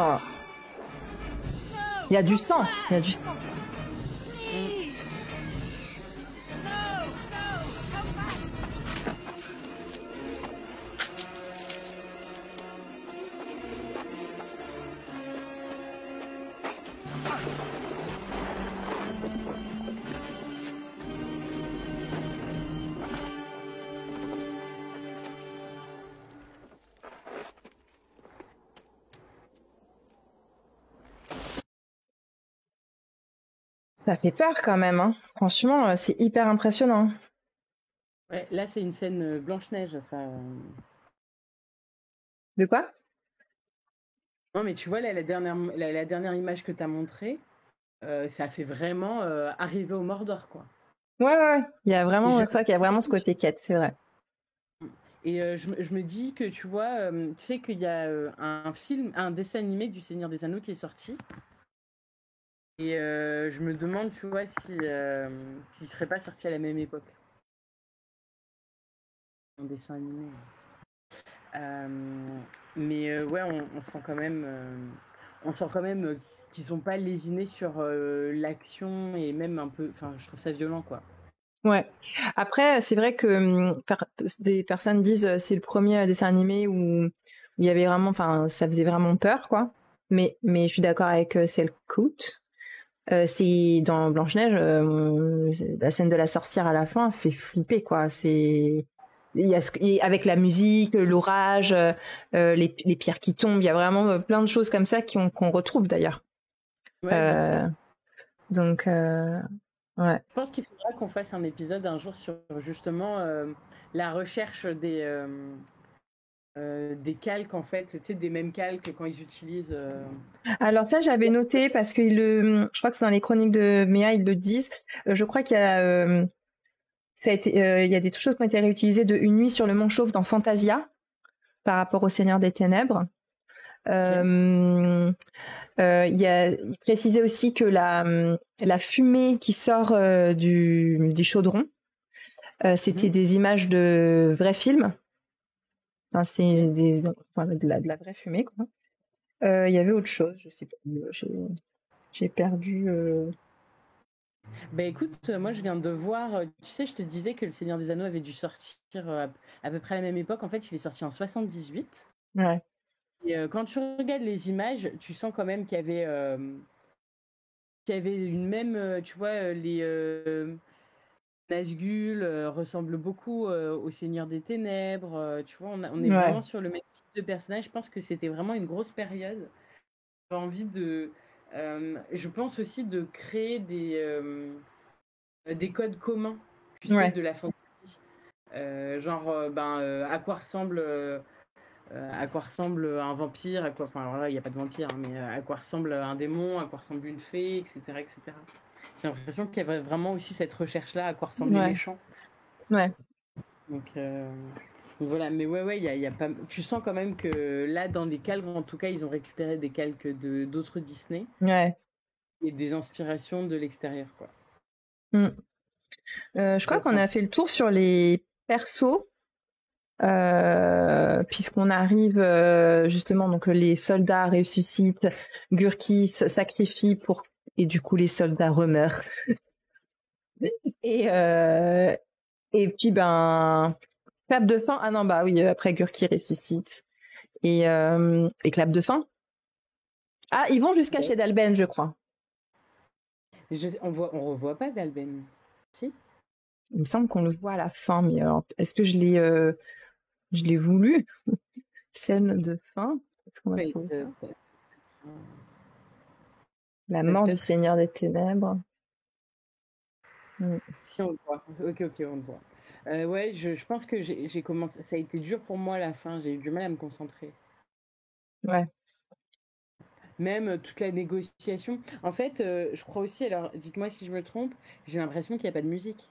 Oh. Il y a du sang, il y a du sang. Ça fait peur quand même, hein. Franchement, c'est hyper impressionnant. Ouais, là, c'est une scène Blanche-Neige, ça. De quoi? Non, mais tu vois, là, la dernière image que tu as montrée, ça fait vraiment arriver au Mordor, quoi. Ouais. Il y a vraiment ça, qu'il y a vraiment ce côté quête, c'est vrai. Et je me dis que, tu vois, tu sais qu'il y a un dessin animé du Seigneur des Anneaux qui est sorti. Et je me demande, tu vois, s'il serait pas sorti à la même époque. Un dessin animé. Mais ouais, on sent quand même qu'ils sont pas lésinés sur l'action et même un peu. Enfin, je trouve ça violent, quoi. Ouais. Après, c'est vrai que des personnes disent c'est le premier dessin animé où il y avait vraiment, enfin, ça faisait vraiment peur, quoi. Mais je suis d'accord avec Selkout. C'est dans Blanche-Neige, la scène de la sorcière à la fin fait flipper, quoi. Il y a avec la musique, l'orage, les pierres qui tombent, il y a vraiment plein de choses comme ça qu'on retrouve d'ailleurs. Ouais, bien sûr. Donc, ouais. Je pense qu'il faudra qu'on fasse un épisode un jour sur justement la recherche des calques, en fait, tu sais, des mêmes calques quand ils utilisent. Alors ça, j'avais noté parce que je crois que c'est dans les chroniques de Méa, ils le disent. Je crois qu'il y a, il y a des choses qui ont été réutilisées de Une nuit sur le Mont Chauve dans Fantasia par rapport au Seigneur des Ténèbres. Il précisait aussi que la fumée qui sort du chaudron, c'était des images de vrais films. Enfin, c'est de la vraie fumée, quoi. Il y avait autre chose, je sais pas. J'ai perdu. Bah écoute, moi je viens de voir, tu sais, je te disais que le Seigneur des Anneaux avait dû sortir à peu près à la même époque. En fait, il est sorti en 78. Ouais. Et quand tu regardes les images, tu sens quand même qu'il y avait une même, tu vois, les Nazgûl ressemblent beaucoup au Seigneur des Ténèbres. Tu vois, on est vraiment sur le même type de personnage. Je pense que c'était vraiment une grosse période. J'ai envie de... je pense aussi de créer des codes communs, tu sais, de la fantasy. À quoi ressemble un vampire, enfin alors là il n'y a pas de vampire, hein, mais à quoi ressemble un démon, à quoi ressemble une fée, etc., etc. J'ai l'impression qu'il y avait vraiment aussi cette recherche-là, à quoi ressemblent les méchants. Ouais. Donc voilà, mais ouais, il y a pas. Tu sens quand même que là, dans les calques, en tout cas, ils ont récupéré des calques d'autres Disney. Ouais. Et des inspirations de l'extérieur, quoi. Je crois qu'on a fait le tour sur les persos. Puisqu'on arrive justement, donc les soldats ressuscitent, Gurki se sacrifie et du coup les soldats remeurent. et puis clap de fin. Ah non, bah oui, après Gurki ressuscite et clap de fin. Ah, ils vont jusqu'à chez Dalben, je crois. On revoit pas Dalben, si? Il me semble qu'on le voit à la fin, mais alors est-ce que je l'ai voulu? Scène de fin. Est-ce qu'on va trouver ça? La Mais mort du peut-être Seigneur des Ténèbres. si on le voit. Ok, on le voit. Ouais, je pense que j'ai commencé. Ça a été dur pour moi à la fin. J'ai eu du mal à me concentrer. Ouais. Même toute la négociation. En fait, je crois aussi, alors dites-moi si je me trompe, j'ai l'impression qu'il n'y a pas de musique.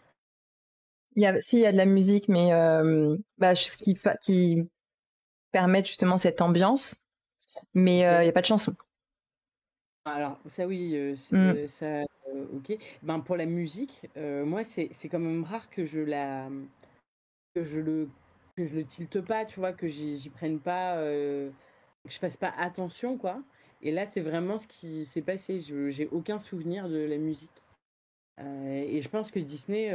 Si, il y a de la musique, mais qui permet justement cette ambiance, mais il n'y a pas de chanson. Alors, ça oui, ça, ok. Ben, pour la musique, moi, c'est quand même rare que je le, que je le tilte pas, tu vois, que j'y prenne pas, que je fasse pas attention, quoi. Et là, c'est vraiment ce qui s'est passé. J'ai aucun souvenir de la musique. Et je pense que Disney,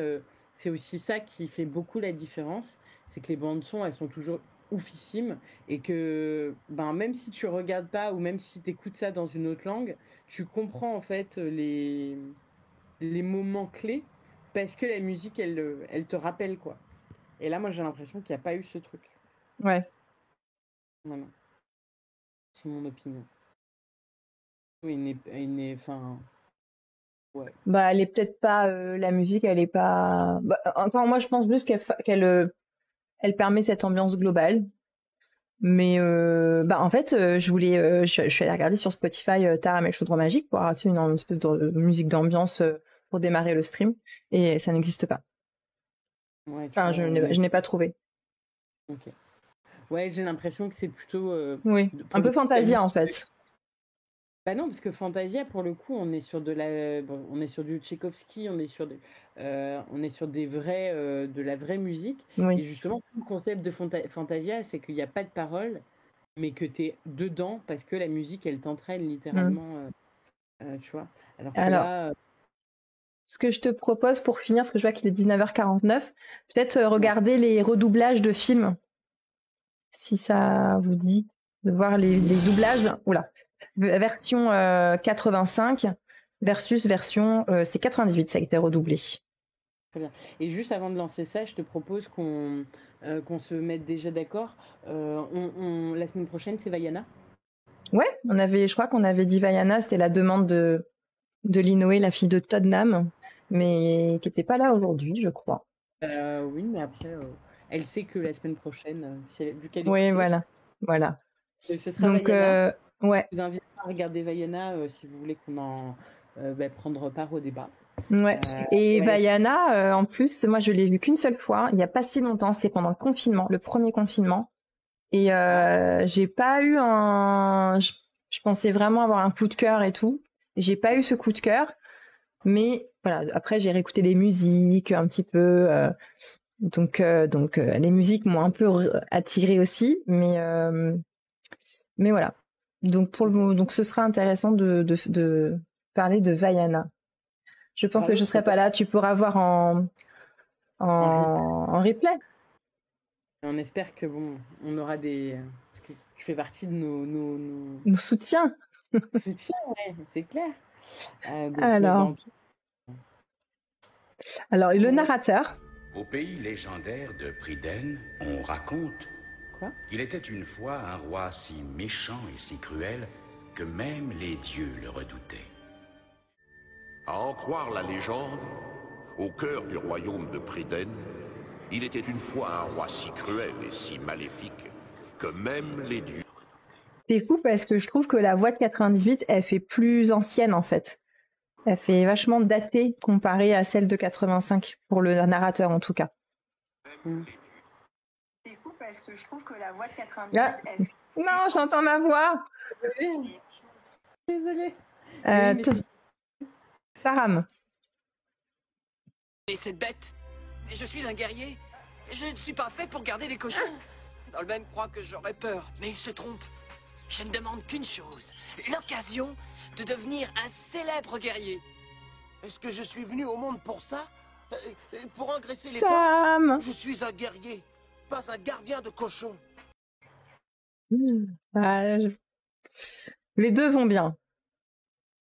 c'est aussi ça qui fait beaucoup la différence. C'est que les bandes son, elles sont toujours oufissimes et que ben, même si tu regardes pas ou même si tu écoutes ça dans une autre langue, tu comprends en fait les moments clés parce que la musique, elle te rappelle quoi. Et là, moi, j'ai l'impression qu'il n'y a pas eu ce truc. Ouais. Voilà. C'est mon opinion. Oui, enfin, ouais. Bah, elle est peut-être pas la musique, elle est pas. Bah, encore, moi, je pense juste qu'elle permet cette ambiance globale. Mais en fait, je suis allée regarder sur Spotify Taram et le chaudron magique pour avoir une espèce de musique d'ambiance pour démarrer le stream, et ça n'existe pas. Ouais, Enfin, je n'ai pas trouvé. Ok. Ouais, j'ai l'impression que c'est plutôt. Oui, un peu Fantasia en fait. Bah non, parce que Fantasia, pour le coup, on est sur on est sur du Tchaïkovski, on est sur des vrais, de la vraie musique. Oui. Et justement, le concept de Fantasia, c'est qu'il n'y a pas de paroles, mais que tu es dedans parce que la musique, elle t'entraîne littéralement, tu vois. Alors que là, ce que je te propose pour finir, parce que je vois qu'il est 19h49, peut-être regarder les redoublages de films, si ça vous dit, de voir les doublages. Oula, version 85 versus version c'est 98, ça a été redoublé. très bien. Et juste avant de lancer ça, je te propose qu'on se mette déjà d'accord. La semaine prochaine, c'est Vaiana. Ouais, je crois qu'on avait dit Vaiana, c'était la demande de Linoé, la fille de Tottenham, mais qui n'était pas là aujourd'hui, je crois. Oui, mais après, elle sait que la semaine prochaine, vu qu'elle est. Oui, voilà. Ce sera donc, Vaiana. ouais. Je vous invite à regarder Vaiana si vous voulez qu'on en prendre part au débat. Ouais. Et Vaiana, en plus, moi, je l'ai vu qu'une seule fois, il n'y a pas si longtemps, c'était pendant le confinement, le premier confinement. Et j'ai pas eu je pensais vraiment avoir un coup de cœur et tout. J'ai pas eu ce coup de cœur, mais voilà. Après, j'ai réécouté des musiques un petit peu, donc les musiques m'ont un peu attirée aussi, mais voilà. Donc donc ce sera intéressant de parler de Vaiana. Je pense que je serai pas là. Tu pourras voir en replay. On espère que on aura parce que tu fais partie de nos soutiens. Soutien, ouais, c'est clair. Alors, le narrateur. Au pays légendaire de Priden, on raconte qu'il était une fois un roi si méchant et si cruel que même les dieux le redoutaient. À en croire la légende, au cœur du royaume de Priden, il était une fois un roi si cruel et si maléfique que même les dieux... C'est fou parce que je trouve que la voix de 98, elle fait plus ancienne en fait. Elle fait vachement datée comparée à celle de 85, pour le narrateur en tout cas. C'est fou parce que je trouve que la voix de 98... elle fait... Non, j'entends ma voix. Désolée. Taram. Et cette bête, je suis un guerrier. Je ne suis pas fait pour garder les cochons. Dolmen croit que j'aurais peur, mais il se trompe. Je ne demande qu'une chose, l'occasion de devenir un célèbre guerrier. Est-ce que je suis venu au monde pour ça? Pour engraisser les Sam porcs? Je suis un guerrier, pas un gardien de cochons. Les deux vont bien.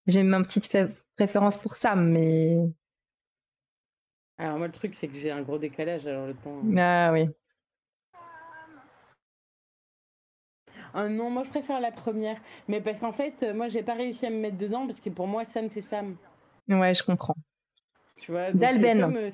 J'ai ma petite préférence pour Sam, mais... Alors moi, le truc, c'est que j'ai un gros décalage, alors le temps... Ah oui. Non, moi je préfère la première. Mais parce qu'en fait, moi j'ai pas réussi à me mettre dedans parce que pour moi, Sam, c'est Sam. Ouais, je comprends. Tu vois, D'Alben.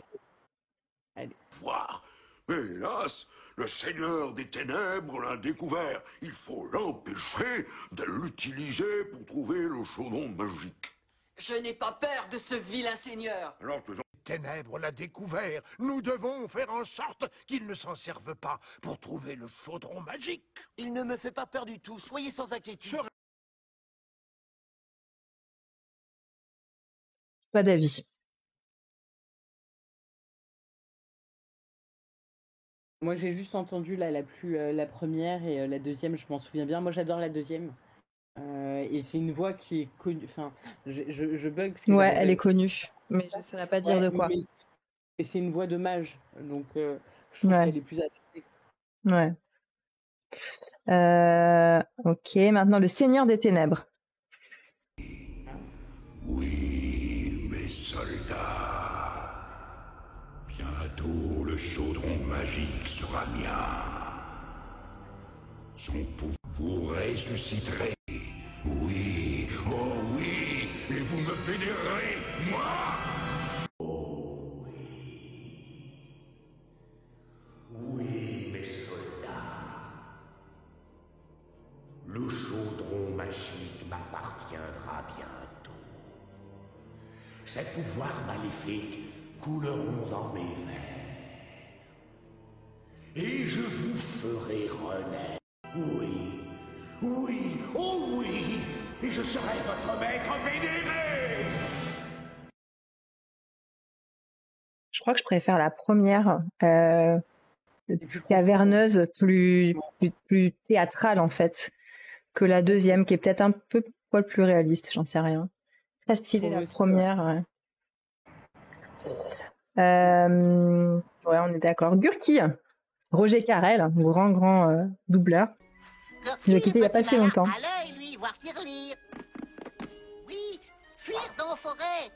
Allez. Voir. Hélas, le Seigneur des Ténèbres l'a découvert. Il faut l'empêcher de l'utiliser pour trouver le chaudron magique. Je n'ai pas peur de ce vilain seigneur. Alors, Ténèbres l'a découvert. Nous devons faire en sorte qu'il ne s'en serve pas pour trouver le chaudron magique. Il ne me fait pas peur du tout. Soyez sans inquiétude. Pas d'avis. Moi, j'ai juste entendu la première et la deuxième, je m'en souviens bien. Moi, j'adore la deuxième. Et c'est une voix qui est connue. Enfin, je bug. Parce que ouais, elle est connue. Mais je ne saurais pas dire de quoi. Et c'est une voix de mage. Donc, je trouve qu'elle est plus adaptée. Ouais. Ok, maintenant le Seigneur des Ténèbres. Oui, mes soldats. Bientôt, le chaudron magique sera mien. Son pouvoir vous ressusciterez. Oui, oh oui, et vous me vénérerez, moi. Oh oui. Oui, mes soldats. Le chaudron magique m'appartiendra bientôt. Ses pouvoirs maléfiques couleront dans mes veines. Et je vous ferai renaître. Oui, oui, oh oui, et je serai votre maître vénéré. Je crois que je préfère la première, plus caverneuse, plus théâtrale en fait, que la deuxième, qui est peut-être un peu plus réaliste, j'en sais rien. Très stylée la première. Ouais, on est d'accord. Gurki, Roger Carrel, grand doubleur. Il a quitté il n'y a pas si longtemps. À l'œil, lui, voir tirelire. Oui, fuir dans la forêt.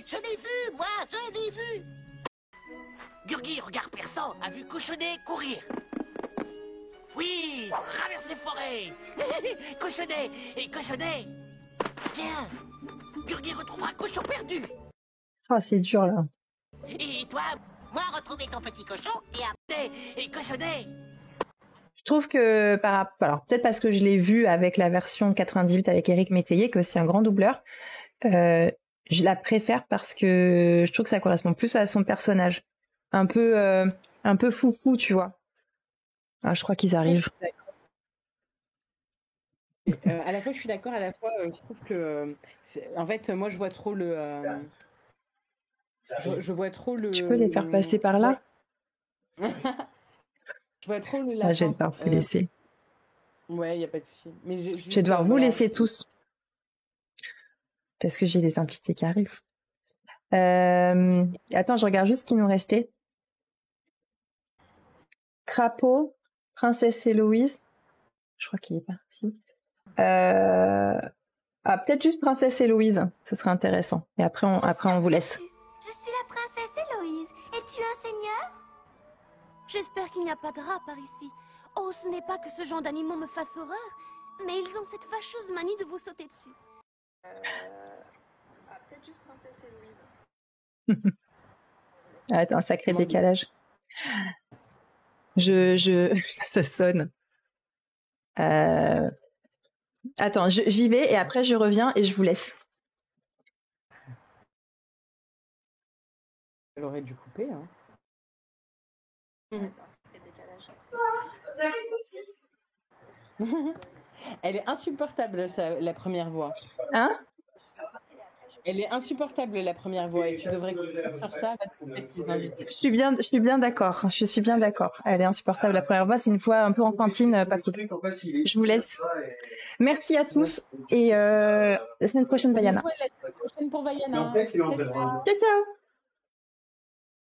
Je l'ai vu, moi, je l'ai vu. Gurgi, regard perçant, a vu cochonnet courir. Oui, traverser forêt. Cochonnet et cochonnet. Viens, Gurgi retrouvera cochon perdu. Ah, c'est dur là. Et toi? Moi, retrouver ton petit cochon et après... Et cochonnet. Je trouve que, alors peut-être parce que je l'ai vu avec la version 98 avec Éric Métayer, que c'est un grand doubleur, je la préfère parce que je trouve que ça correspond plus à son personnage. Un peu foufou, tu vois. Ah, je crois qu'ils arrivent. À la fois, je suis d'accord, à la fois, je trouve que... en fait, moi, je vois trop le... je vois trop le... Tu peux les faire passer par là? Je vois trop le lapin. Ah, je vais devoir vous laisser. Ouais, il n'y a pas de souci. Mais je vais devoir vous laisser tous. Parce que j'ai les invités qui arrivent. Attends, je regarde juste ce qui nous restait. Crapaud, Princesse Héloïse. Je crois qu'il est parti. Peut-être juste Princesse Héloïse. Ce serait intéressant. Et après, on vous laisse. Je suis la princesse Héloïse. Es-tu un seigneur? J'espère qu'il n'y a pas de rats par ici. Oh, ce n'est pas que ce genre d'animaux me fasse horreur, mais ils ont cette fâcheuse manie de vous sauter dessus. Peut-être juste Princesse Héloïse. Attends, un sacré décalage. Ça sonne. Attends, j'y vais et après je reviens et je vous laisse. Elle aurait dû couper, hein. Elle est insupportable, la première voix. Hein? Elle est insupportable, la première voix, et tu devrais faire ça. Je suis bien d'accord. Je suis bien d'accord. Elle est insupportable, la première voix. C'est une voix un peu enfantine, pas cool. Je vous laisse. Merci à tous et la semaine prochaine, Vaiana. La semaine prochaine pour Vaiana. Ciao, ciao.